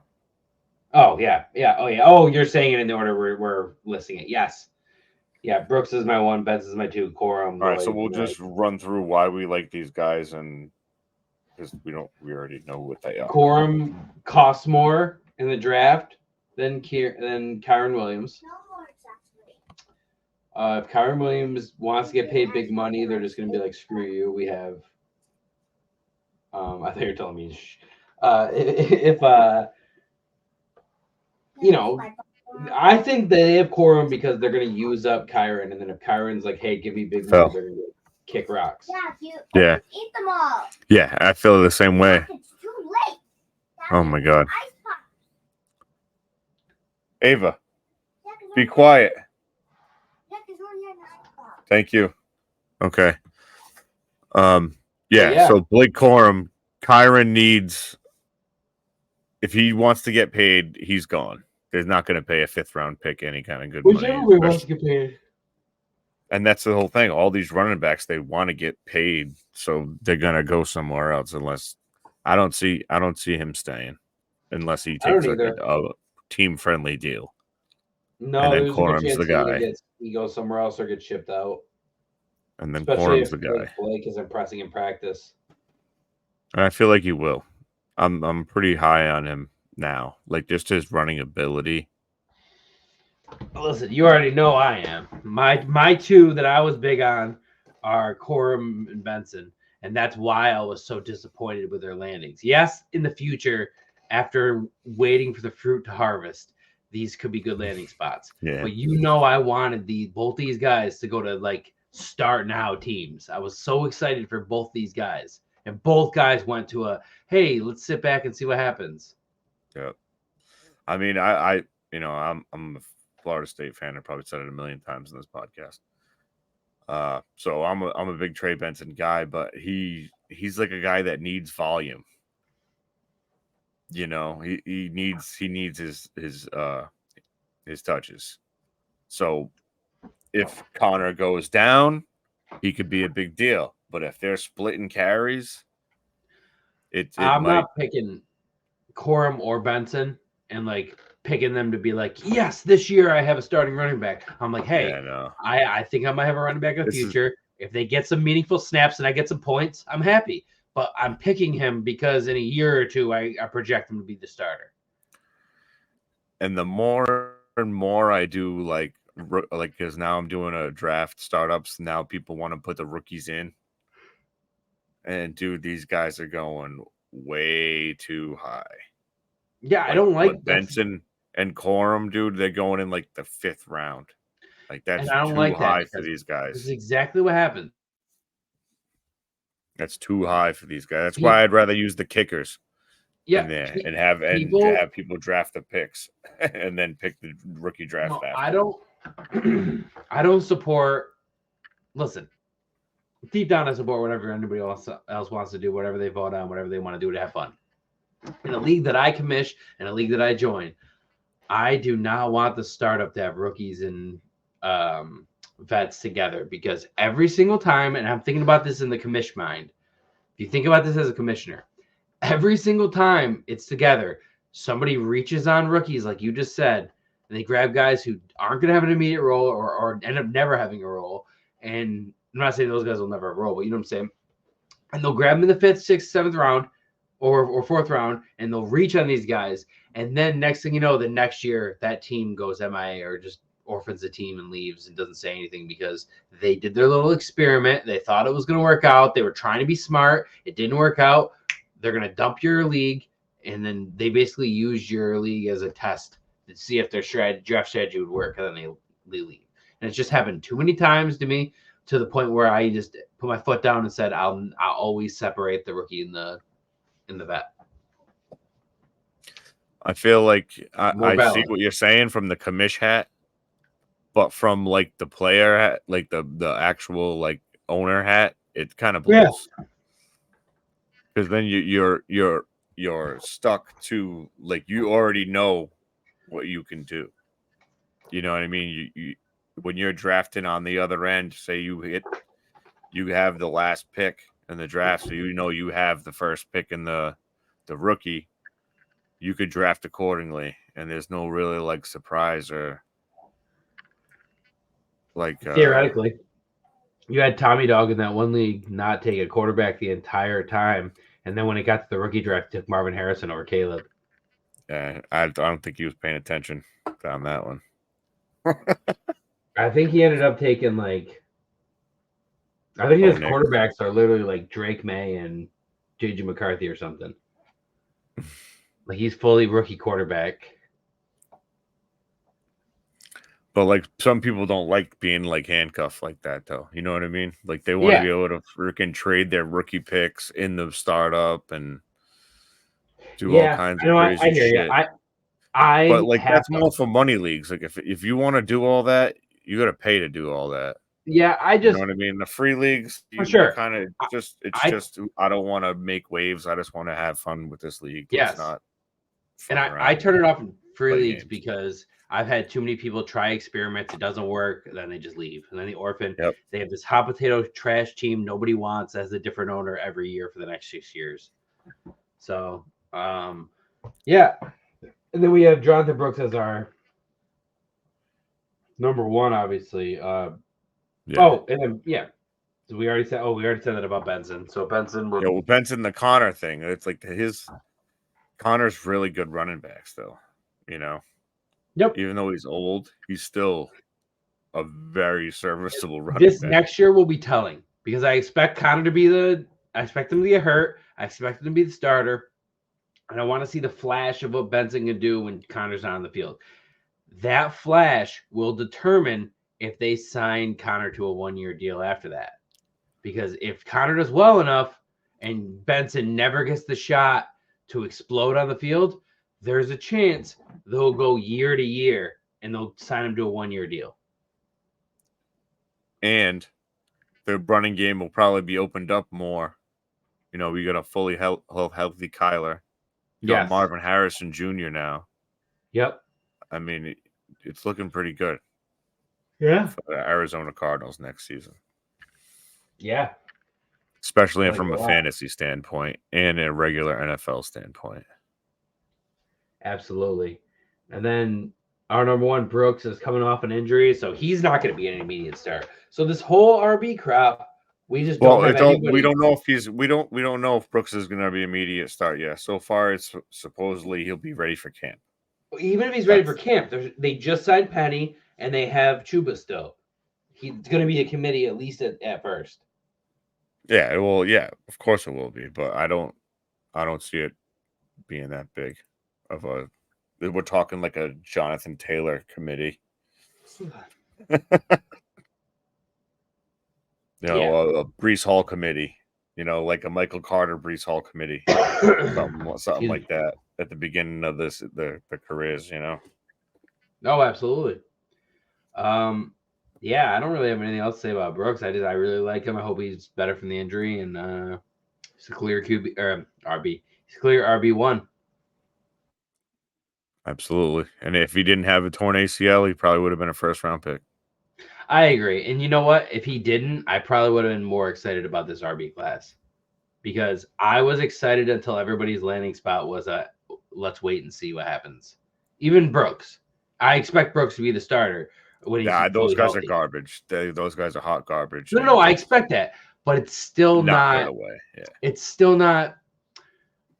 Speaker 1: Oh yeah. Oh yeah. Oh, you're saying it in the order we're listing it. Yes. Yeah, Brooks is my 1, Benson's my 2, Corum.
Speaker 2: All right, so we'll just run through why we like these guys, and because we already know what they are.
Speaker 1: Corum costs more in the draft than Kyron Williams. If Kyron Williams wants to get paid big money, they're just going to be like, screw you. We have. I think you're telling me. I think they have Corum because they're going to use up Kyron, and then if Kyron's like, hey, give me big money, they're going to kick rocks.
Speaker 2: Yeah.
Speaker 4: Eat them all.
Speaker 2: Yeah, I feel the same way.
Speaker 4: It's too late.
Speaker 2: Oh my God.
Speaker 4: Ice pop.
Speaker 2: Ava, be quiet.
Speaker 4: Ice pop.
Speaker 2: Thank you. Okay. Yeah. So Blake Corum, Kyron needs, if he wants to get paid, he's gone. They're not going to pay a 5th round pick any kind of good
Speaker 1: Whichever
Speaker 2: money.
Speaker 1: way wants to get paid.
Speaker 2: And that's the whole thing. All these running backs, they want to get paid, so they're going to go somewhere else. Unless I don't see him staying, unless he takes a team friendly deal.
Speaker 1: No,
Speaker 2: and then
Speaker 1: there's
Speaker 2: Corum's
Speaker 1: a good
Speaker 2: the
Speaker 1: chance
Speaker 2: guy.
Speaker 1: he goes somewhere else or gets shipped out.
Speaker 2: And then
Speaker 1: Especially
Speaker 2: Corum's the guy.
Speaker 1: Blake is impressing in practice.
Speaker 2: I feel like he will. I'm pretty high on him now. Like just his running ability.
Speaker 1: Listen, you already know I am. My 2 that I was big on are Corum and Benson, and that's why I was so disappointed with their landings. Yes, in the future, after waiting for the fruit to harvest, these could be good landing spots.
Speaker 2: Yeah.
Speaker 1: But I wanted both these guys to go to like start now teams. I was so excited for both these guys, and both guys went to hey, let's sit back and see what happens.
Speaker 2: Yeah. I mean, I'm a Florida State fan. I probably said it a million times in this podcast. So I'm a big Trey Benson guy, but he's like a guy that needs volume. He needs his touches. So if Connor goes down, he could be a big deal. But if they're splitting carries, I'm
Speaker 1: not picking Corum or Benson and like picking them to be like, yes, this year I have a starting running back. I'm like, hey, I think I might have a running back in the future. If they get some meaningful snaps and I get some points, I'm happy. But I'm picking him because in a year or 2, I project him to be the starter.
Speaker 2: And the more and more I do, like because now I'm doing a draft startups. Now people want to put the rookies in. And dude, these guys are going way too high.
Speaker 1: Yeah, I don't like
Speaker 2: Benson and Corum, dude. They're going in like the 5th round. Like that's too high for these guys.
Speaker 1: This is exactly what happened.
Speaker 2: That's too high for these guys. That's why I'd rather use the kickers.
Speaker 1: Yeah,
Speaker 2: and have people draft the picks and then pick the rookie draft.
Speaker 1: No, I don't support. Listen, deep down, I support whatever anybody else wants to do, whatever they vote on, whatever they want to do to have fun. In a league that I commish and a league that I join, I do not want the startup to have rookies and vets together because every single time, and I'm thinking about this in the commish mind. If you think about this as a commissioner, every single time it's together, somebody reaches on rookies, like you just said, and they grab guys who aren't going to have an immediate role or end up never having a role. And I'm not saying those guys will never have a role, but you know what I'm saying? And they'll grab them in the 5th, 6th, 7th round or 4th round, and they'll reach on these guys. And then next thing you know, the next year, that team goes MIA or just orphans the team and leaves and doesn't say anything because they did their little experiment. They thought it was going to work out. They were trying to be smart. It didn't work out. They're going to dump your league, and then they basically use your league as a test to see if their draft strategy would work, and then they leave. And it's just happened too many times to me to the point where I just put my foot down and said I'll always separate the rookie and the vet.
Speaker 2: I feel like I see
Speaker 1: balance.
Speaker 2: what you're saying from the commish hat, but from like the player hat, like the actual like owner hat, it kind of blows. Because then you're stuck to like you already know what you can do. You know what I mean? You when you're drafting on the other end, say you have the last pick in the draft, so you know you have the first pick in the rookie. You could draft accordingly, and there's no really like surprise or like
Speaker 1: theoretically. You had Tommy Dog in that one league not take a quarterback the entire time, and then when it got to the rookie draft, took Marvin Harrison over Caleb.
Speaker 2: Yeah, I don't think he was paying attention on that one.
Speaker 1: I think he ended up taking his quarterbacks are literally like Drake May and JJ McCarthy or something. Like he's fully rookie quarterback.
Speaker 2: But like some people don't like being like handcuffed like that though. You know what I mean? Like they want to be able to freaking trade their rookie picks in the startup and do all kinds of crazy
Speaker 1: I hear
Speaker 2: shit.
Speaker 1: You.
Speaker 2: But like that's more for money leagues. Like if you want to do all that, you got to pay to do all that.
Speaker 1: Yeah,
Speaker 2: you know what I mean. The free leagues,
Speaker 1: for sure.
Speaker 2: Kind of I don't want to make waves. I just want to have fun with this league.
Speaker 1: Yes,
Speaker 2: not.
Speaker 1: And I turn it off in free leagues because I've had too many people try experiments. It doesn't work. Then they just leave. And then the orphan, they have this hot potato trash team nobody wants as a different owner every year for the next 6 years. So, yeah. And then we have Jonathan Brooks as our number one, obviously. Oh, and then, So we already said that about Benson. So Benson
Speaker 2: will Benson the Connor thing. It's like Connor's really good running back still, you know.
Speaker 1: Yep.
Speaker 2: Even though he's old, he's still a very serviceable running back.
Speaker 1: Next year will be telling because I expect Connor to be I expect him to get hurt. I expect him to be the starter. And I want to see the flash of what Benson can do when Connor's not on the field. That flash will determine if they sign Connor to a 1-year deal after that. Because if Connor does well enough and Benson never gets the shot to explode on the field, there's a chance they'll go year to year and they'll sign him to a 1-year deal.
Speaker 2: And the running game will probably be opened up more. You know, we got a fully healthy Kyler. You got Marvin Harrison Jr. now.
Speaker 1: Yep.
Speaker 2: I mean, it's looking pretty good.
Speaker 1: Yeah.
Speaker 2: For the Arizona Cardinals next season.
Speaker 1: Yeah.
Speaker 2: Especially from a fantasy standpoint and a regular NFL standpoint.
Speaker 1: Absolutely. And then our number one, Brooks, is coming off an injury, so he's not going to be an immediate start. So this whole RB crop, we just don't have anybody.
Speaker 2: We don't know if we don't know if Brooks is going to be immediate start yet. So far, it's supposedly he'll be ready for camp.
Speaker 1: Even if he's ready for camp, they just signed Penny and they have Chuba still. He's going to be a committee at least at first.
Speaker 2: Yeah, well, yeah, of course it will be, but I don't see it being that big of a. We're talking like a Jonathan Taylor committee. A Breece Hall committee. You know, like a Michael Carter Breece Hall committee, something like that at the beginning of the careers. You know.
Speaker 1: Oh, absolutely. Yeah, I don't really have anything else to say about Brooks. I really like him. I hope he's better from the injury and he's a clear QB or RB. He's a clear RB1.
Speaker 2: Absolutely. And if he didn't have a torn ACL, he probably would have been a first-round pick.
Speaker 1: I agree. And you know what? If he didn't, I probably would have been more excited about this RB class because I was excited until everybody's landing spot was let's wait and see what happens. Even Brooks. I expect Brooks to be the starter when he's
Speaker 2: Those
Speaker 1: fully
Speaker 2: guys
Speaker 1: healthy.
Speaker 2: are garbage. Those guys are hot garbage.
Speaker 1: No, I expect that, but it's still
Speaker 2: knock
Speaker 1: not.
Speaker 2: that away. Yeah.
Speaker 1: It's still not.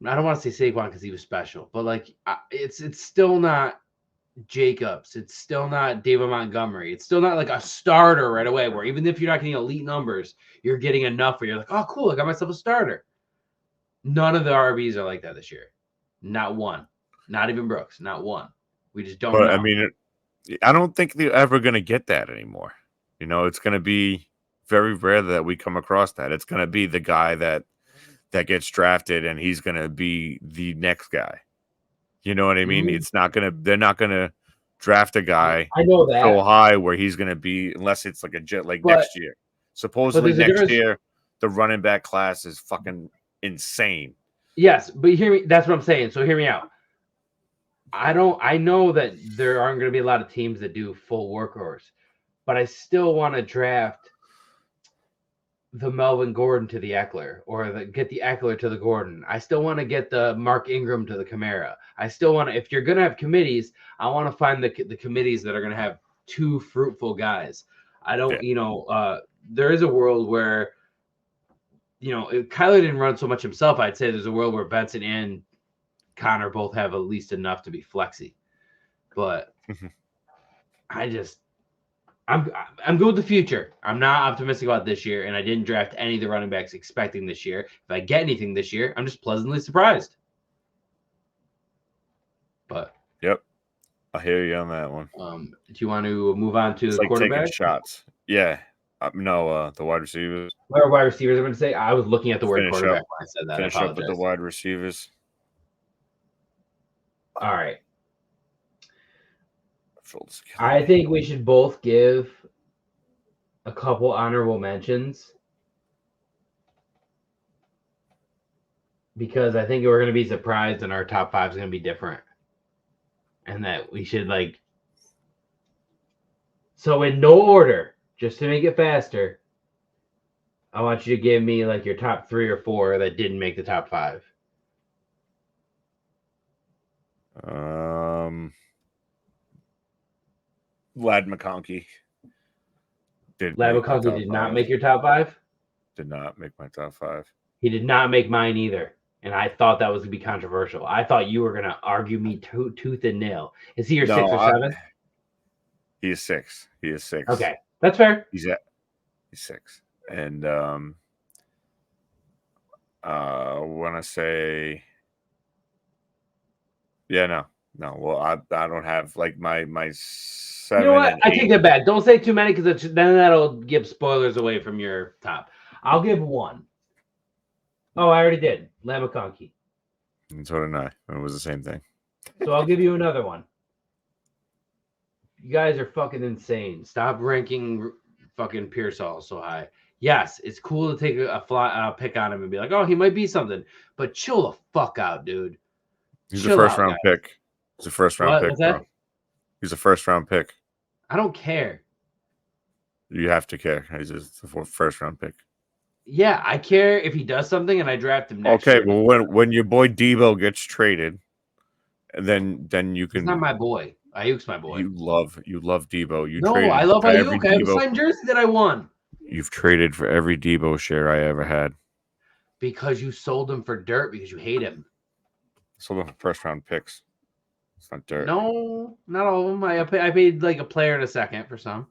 Speaker 1: I don't want to say Saquon because he was special, but like it's still not Jacobs. It's still not David Montgomery. It's still not like a starter right away. Where even if you're not getting elite numbers, you're getting enough where you're like, oh, cool, I got myself a starter. None of the RBs are like that this year. Not one. Not even Brooks. Not one. We just don't know.
Speaker 2: I mean, I don't think they're ever going to get that anymore. You know, it's going to be very rare that we come across that. It's going to be the guy that gets drafted and he's going to be the next guy. You know what I mean? It's not going to, they're not going to draft a guy
Speaker 1: I know that
Speaker 2: so high where he's going to be, unless it's like a jet like next year. Supposedly next year, the running back class is fucking insane.
Speaker 1: Yes, but hear me. That's what I'm saying. So hear me out. I know that there aren't going to be a lot of teams that do full workhorse, but I still want to draft the Melvin Gordon to the Eckler, or get the Eckler to the Gordon. I still want to get the Mark Ingram to the Kamara. I still want to, if you're going to have committees, I want to find the committees that are going to have two fruitful guys. I don't, there is a world where, if Kyler didn't run so much himself, I'd say there's a world where Benson and Connor both have at least enough to be flexy. But I'm good with the future. I'm not optimistic about this year, and I didn't draft any of the running backs expecting this year. If I get anything this year, I'm just pleasantly surprised. But
Speaker 2: yep, I hear you on that one.
Speaker 1: Do you want to move on to the quarterback?
Speaker 2: Taking shots. Yeah. No, the wide receivers.
Speaker 1: What are wide receivers? I'm going to say I was looking at the word quarterback when I said that.
Speaker 2: Finish up with the wide receivers.
Speaker 1: All right. I think we should both give a couple honorable mentions because I think we're going to be surprised and our top five is going to be different. And that we should so in no order, just to make it faster, I want you to give me your top 3 or 4 that didn't make the top 5.
Speaker 2: Ladd McConkey.
Speaker 1: Ladd McConkey did not make your top 5?
Speaker 2: Did not make my top 5.
Speaker 1: He did not make mine either. And I thought that was going to be controversial. I thought you were going to argue me tooth and nail. Is he your 6 or 7?
Speaker 2: He is 6. He is 6.
Speaker 1: Okay. That's fair.
Speaker 2: He's 6. And want to say, no. Well, I don't have my 7.
Speaker 1: You know what? I take that back. Don't say too many because then that'll give spoilers away from your top. I'll give 1. Oh, I already did. Ladd McConkey.
Speaker 2: And so did I. It was the same thing.
Speaker 1: So I'll give you another one. You guys are fucking insane. Stop ranking fucking Pearsall so high. Yes, it's cool to take a pick on him and be like, oh, he might be something. But chill the fuck out, dude.
Speaker 2: He's a first-round pick. He's a first-round pick, bro. He's a first-round pick.
Speaker 1: I don't care.
Speaker 2: You have to care. He's just a first-round pick.
Speaker 1: Yeah, I care if he does something and I draft him next year.
Speaker 2: Well, when your boy Debo gets traded, then you can.
Speaker 1: He's not my boy. Ayuk's my boy.
Speaker 2: You love Debo.
Speaker 1: I love Ayuk. I have a signed jersey that I won.
Speaker 2: You've traded for every Debo share I ever had.
Speaker 1: Because you sold him for dirt because you hate him.
Speaker 2: Sold him for first-round picks. It's not dirt.
Speaker 1: No, not all of them. I paid a player in a second for some.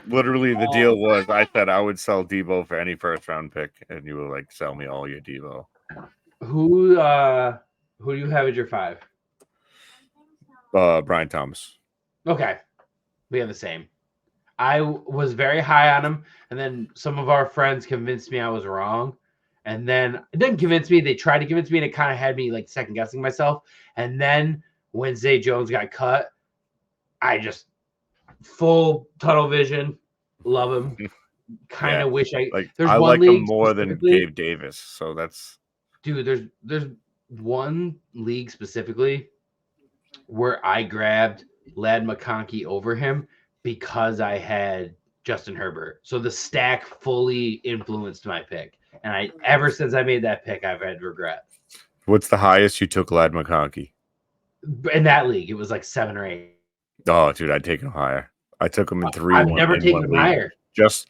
Speaker 2: Literally, the deal was I said I would sell Debo for any first-round pick, and you were like, sell me all your Debo.
Speaker 1: Who do you have as your 5?
Speaker 2: Brian Thomas.
Speaker 1: Okay. We have the same. I was very high on him, and then some of our friends convinced me I was wrong. And then it didn't convince me. They tried to convince me, and it kind of had me second guessing myself. And then when Zay Jones got cut, I just full tunnel vision. Love him. Kind of wish I
Speaker 2: I like him more than Gabe Davis. So that's
Speaker 1: dude. There's one league specifically where I grabbed Ladd McConkey over him because I had Justin Herbert. So the stack fully influenced my pick. And ever since I made that pick, I've had regret.
Speaker 2: What's the highest you took Lad McConkey?
Speaker 1: In that league, it was like 7 or 8.
Speaker 2: Oh, dude, I'd take him higher. I took him in 3.
Speaker 1: I've never taken him higher.
Speaker 2: Just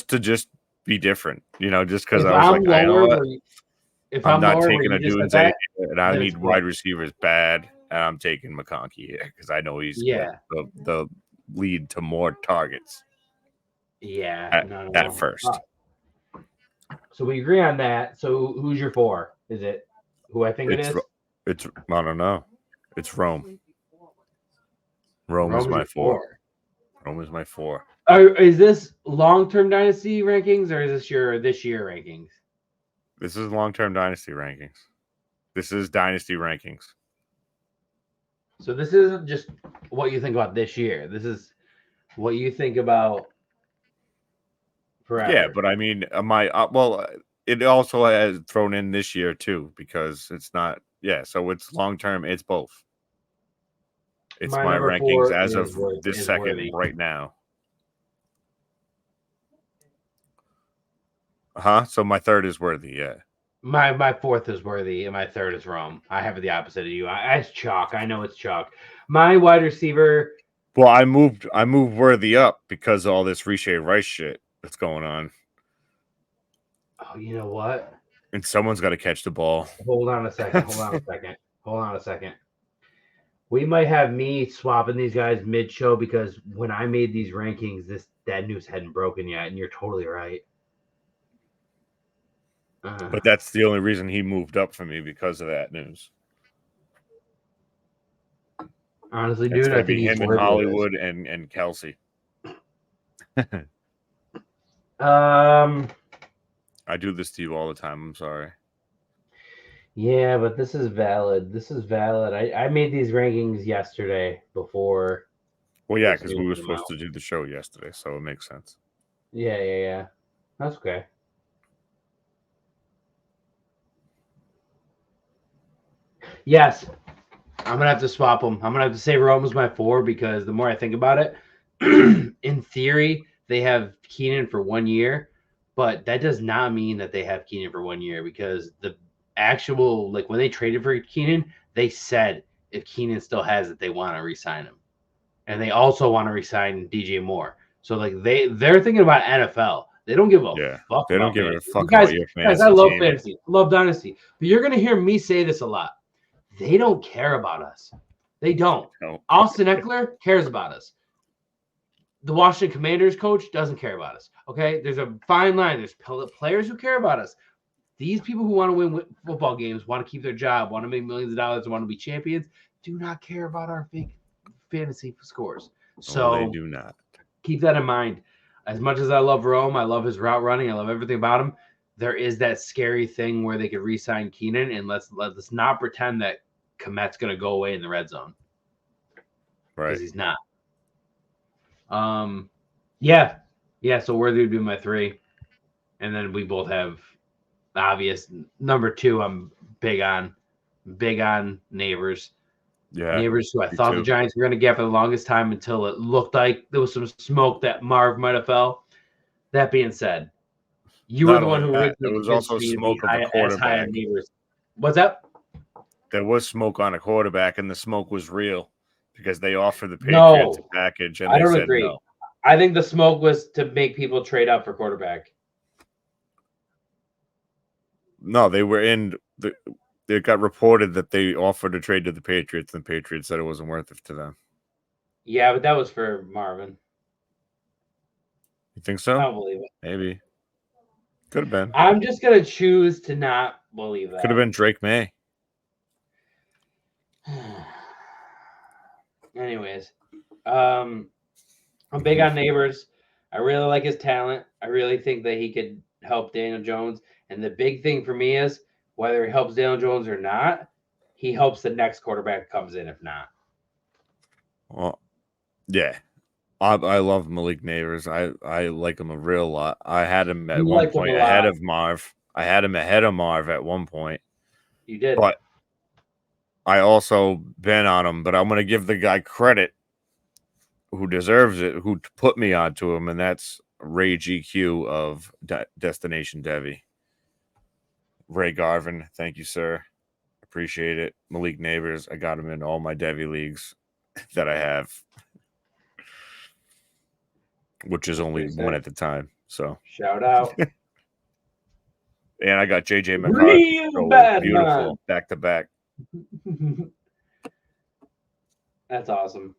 Speaker 2: to be different, just because
Speaker 1: If
Speaker 2: I was
Speaker 1: I'm
Speaker 2: like, I know what?
Speaker 1: If
Speaker 2: I'm not
Speaker 1: lower
Speaker 2: taking
Speaker 1: where
Speaker 2: a
Speaker 1: you just
Speaker 2: Dunes,
Speaker 1: said
Speaker 2: and I
Speaker 1: then
Speaker 2: need
Speaker 1: it's
Speaker 2: wide
Speaker 1: cool.
Speaker 2: receivers bad, and I'm taking McConkey here because I know he's the lead to more targets.
Speaker 1: Yeah,
Speaker 2: at first.
Speaker 1: So we agree on that. So who's your 4? Is it who I think it is?
Speaker 2: It's I don't know. It's Rome. Rome is my 4. Rome is my 4.
Speaker 1: Is this long-term dynasty rankings or is this your this year rankings?
Speaker 2: This is long-term dynasty rankings. This is dynasty rankings.
Speaker 1: So this isn't just what you think about this year. This is what you think about forever.
Speaker 2: Yeah, but I mean, it also has thrown in this year too because it's not. Yeah, so it's long-term. It's both. It's my rankings as of this second right now. So my 3rd is Worthy, yeah.
Speaker 1: My 4th is Worthy, and my 3rd is Rome. I have it the opposite of you. It's chalk. I know it's chalk. My wide receiver.
Speaker 2: Well, I moved Worthy up because of all this Riche Rice shit that's going on.
Speaker 1: Oh, you know what?
Speaker 2: And someone's got to catch the ball.
Speaker 1: Hold on a second. We might have me swapping these guys mid-show because when I made these rankings, that news hadn't broken yet, and you're totally right.
Speaker 2: But that's the only reason he moved up for me because of that news.
Speaker 1: Honestly, dude, I think
Speaker 2: him and Hollywood and Kelsey. I do this to you all the time. I'm sorry.
Speaker 1: Yeah, but this is valid. I made these rankings yesterday before.
Speaker 2: Well, yeah, because we were supposed to do the show yesterday, so it makes sense.
Speaker 1: Yeah. That's okay. Yes, I'm gonna have to swap them. I'm gonna have to say Rome was my 4 because the more I think about it, in theory they have Keenan for 1 year, but that does not mean that they have Keenan for 1 year because the actual when they traded for Keenan, they said if Keenan still has it, they want to re-sign him, and they also want to re-sign DJ Moore. So they're thinking about NFL. They don't give a fuck.
Speaker 2: They don't give a fuck
Speaker 1: about
Speaker 2: your fantasy.
Speaker 1: Guys, I love
Speaker 2: team.
Speaker 1: fantasy, love dynasty, but you're gonna hear me say this a lot. They don't care about us. They don't.
Speaker 2: No.
Speaker 1: Austin Eckler cares about us. The Washington Commanders coach doesn't care about us. Okay, there's a fine line. There's players who care about us. These people who want to win football games, want to keep their job, want to make millions of dollars, want to be champions, do not care about our fake fantasy scores. So
Speaker 2: they do not.
Speaker 1: Keep that in mind. As much as I love Rome, I love his route running, I love everything about him. There is that scary thing where they could re-sign Keenan, and let's not pretend that Komet's going to go away in the red zone.
Speaker 2: Right.
Speaker 1: Because he's not. Yeah. So Worthy would be my 3. And then we both have obvious number 2. I'm big on Neighbors.
Speaker 2: Yeah.
Speaker 1: Neighbors who I thought the Giants were going to get for the longest time until it looked like there was some smoke that Marv might have fell. That being said, you were the one who
Speaker 2: there was also smoke of a quarterback.
Speaker 1: What's that?
Speaker 2: There was smoke on a quarterback, and the smoke was real because they offered the Patriots a package, and
Speaker 1: I don't
Speaker 2: said
Speaker 1: agree.
Speaker 2: No.
Speaker 1: I think the smoke was to make people trade up for quarterback.
Speaker 2: No, they were in. It got reported that they offered a trade to the Patriots, and the Patriots said it wasn't worth it to them.
Speaker 1: Yeah, but that was for Marvin.
Speaker 2: You think so?
Speaker 1: I don't believe it.
Speaker 2: Maybe. Could have been.
Speaker 1: I'm just going to choose to not believe that.
Speaker 2: Could have been Drake May.
Speaker 1: Anyways, I'm big on Neighbors. I really like his talent. I really think that he could help Daniel Jones. And the big thing for me is whether he helps Daniel Jones or not, he helps the next quarterback that comes in if not.
Speaker 2: Well, yeah. I love Malik Neighbors. I like him a real lot. I had him at one point ahead of Marv. I had him ahead of Marv at one point.
Speaker 1: You did.
Speaker 2: But I also been on him, but I'm going to give the guy credit who deserves it, who put me onto him, and that's Ray GQ of Destination Devi. Ray Garvin, thank you, sir. Appreciate it. Malik Neighbors, I got him in all my Devi leagues that I have, which is only one at the time. So
Speaker 1: shout out.
Speaker 2: And I got JJ McCarthy. Beautiful. Back to back.
Speaker 1: That's awesome.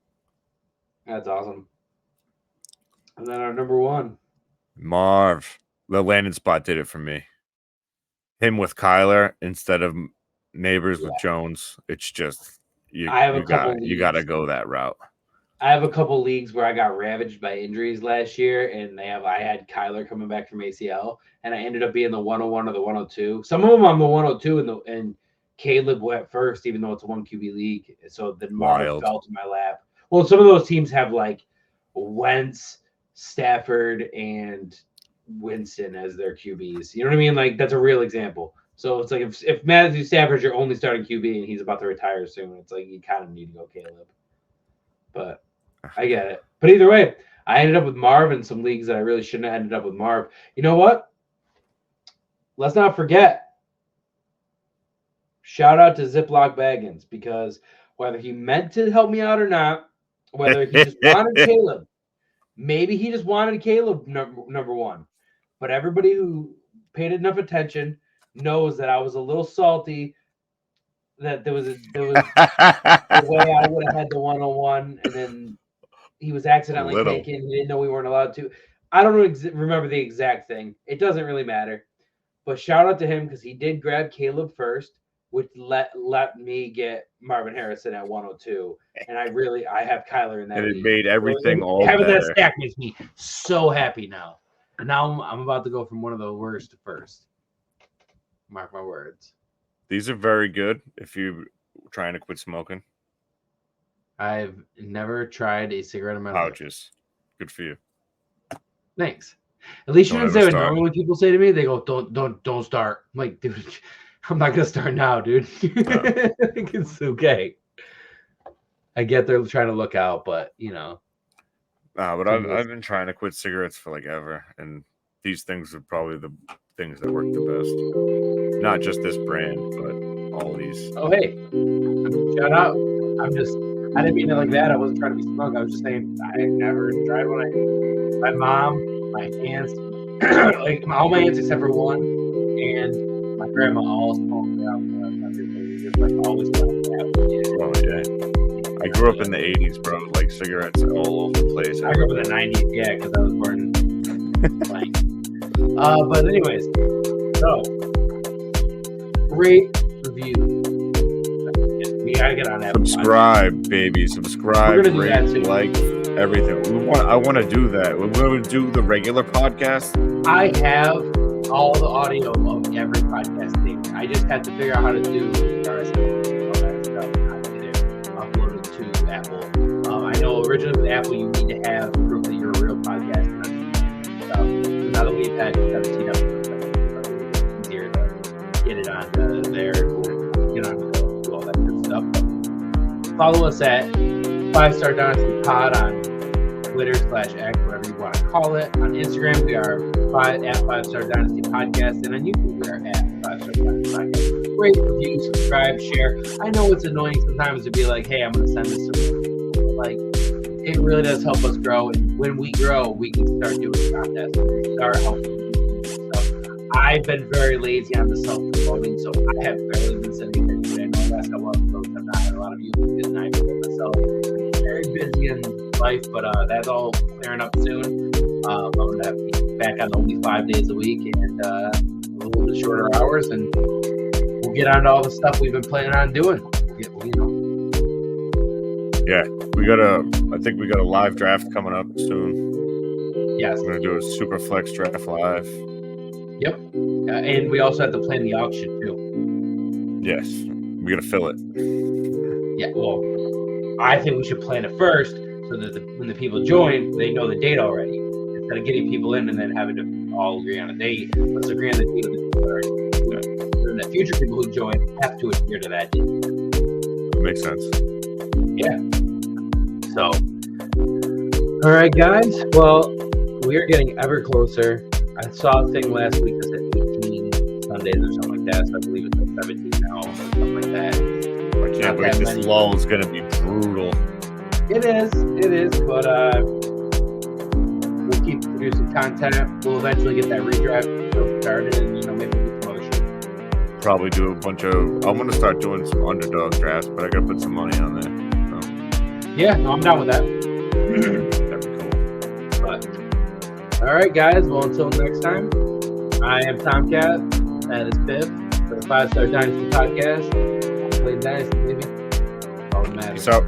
Speaker 1: That's awesome. And then our number one.
Speaker 2: Marv. The landing spot did it for me. Him with Kyler instead of Neighbors with Jones. It's just you gotta go that route.
Speaker 1: I have a couple leagues where I got ravaged by injuries last year, and I had Kyler coming back from ACL, and I ended up being the 101 or the 102. Some of them I'm the 102, and Caleb went first, even though it's a 1 QB league. So then Marv fell to my lap. Well, some of those teams have like Wentz, Stafford, and Winston as their QBs. You know what I mean? Like that's a real example. So it's like if Matthew Stafford's your only starting QB and he's about to retire soon, it's like you kind of need to go Caleb. But I get it. But either way, I ended up with Marv in some leagues that I really shouldn't have ended up with Marv. You know what? Let's not forget. Shout out to Ziploc Baggins, because whether he meant to help me out or not, whether he just wanted Caleb, maybe he just wanted Caleb number one. But everybody who paid enough attention knows that I was a little salty that there was a way I would have had the 101, and then he was accidentally taken. He didn't know we weren't allowed to. I don't remember the exact thing. It doesn't really matter. But shout out to him because he did grab Caleb first, which let me get Marvin Harrison at 102. And I have Kyler in that.
Speaker 2: And it
Speaker 1: league.
Speaker 2: made everything all
Speaker 1: having
Speaker 2: better.
Speaker 1: That stack makes me so happy now. And now I'm about to go from one of the worst to first. Mark my words.
Speaker 2: These are very good if you're trying to quit smoking.
Speaker 1: I've never tried a cigarette in my life.
Speaker 2: Pouches. Good for you.
Speaker 1: Thanks. At least you didn't say it. Normally when people say to me, they go, don't start. I'm like, dude, I'm not gonna start now, dude. It's okay. I get they're trying to look out, but you know.
Speaker 2: But I've been trying to quit cigarettes for like ever, and these things are probably the things that work the best. Not just this brand, but all these.
Speaker 1: Oh hey, shout out! I didn't mean it like that. I wasn't trying to be smug. I was just saying I never tried one. My mom, my aunts, like all my aunts except for one, and my grandma all smoked out. Just like always.
Speaker 2: Oh yeah. I grew up in the 80s, bro. Like cigarettes all over the place.
Speaker 1: I grew up in the 90s, yeah, because I was born blank. But anyways, so rate, review. We gotta get on that.
Speaker 2: Subscribe, baby. Subscribe,
Speaker 1: we're gonna do that too.
Speaker 2: Like everything. I want to do that. We're going to do the regular podcast.
Speaker 1: I have all the audio of every podcast thing. I just have to figure out how to do RSS, all that stuff. Apple. I know originally with Apple you need to have proof that you're a real podcast. So now that we've had 17 episodes, it's easier to get it on there, get on do all that good stuff. But follow us at 5-Star Dynasty Pod on Twitter /X, whatever you want to call it. On Instagram we are at 5-Star Dynasty Podcast, and on YouTube we are at 5-Star Dynasty Podcast. Rate, review, subscribe, share. I know it's annoying sometimes to be like, hey, I'm going to send this to like, it really does help us grow. And when we grow, we can start doing contests. We can start helping stuff. I've been very lazy on the self-promoting, so I have barely been sending things. I know last couple episodes I've not had a lot of you because I'm myself very busy in life, but that's all clearing up soon. I'm going to have to be back on only 5 days a week and a little bit shorter hours, and we'll get on to all the stuff we've been planning on doing.
Speaker 2: Yeah, I think we got a live draft coming up soon.
Speaker 1: Yes.
Speaker 2: We're going to do a super flex draft live.
Speaker 1: Yep. And we also have to plan the auction too.
Speaker 2: Yes. We got to fill it.
Speaker 1: Yeah, well, I think we should plan it first so that when the people join, they know the date already. Instead of getting people in and then having to all agree on a date, let's agree on the date of the people already. And the future people who join have to adhere to that date.
Speaker 2: That makes sense.
Speaker 1: Yeah. So, All right, guys. Well, we're getting ever closer. I saw a thing last week that said 18 Sundays or something like that. So I believe it's like 17 now or something like that.
Speaker 2: I can't believe this lull is going to be brutal.
Speaker 1: It is, but we'll keep producing content. We'll eventually get that redraft started, and maybe do some other shit.
Speaker 2: Probably do a bunch of. I'm going to start doing some underdog drafts, but I got to put some money on there. So.
Speaker 1: Yeah, no, I'm down with that.
Speaker 2: That'd be cool.
Speaker 1: But all right, guys. Well, until next time, I am Tomcat. That is Piff for the 5-Star Dynasty podcast. Play Dynasty, baby. All that matters.
Speaker 2: Peace out.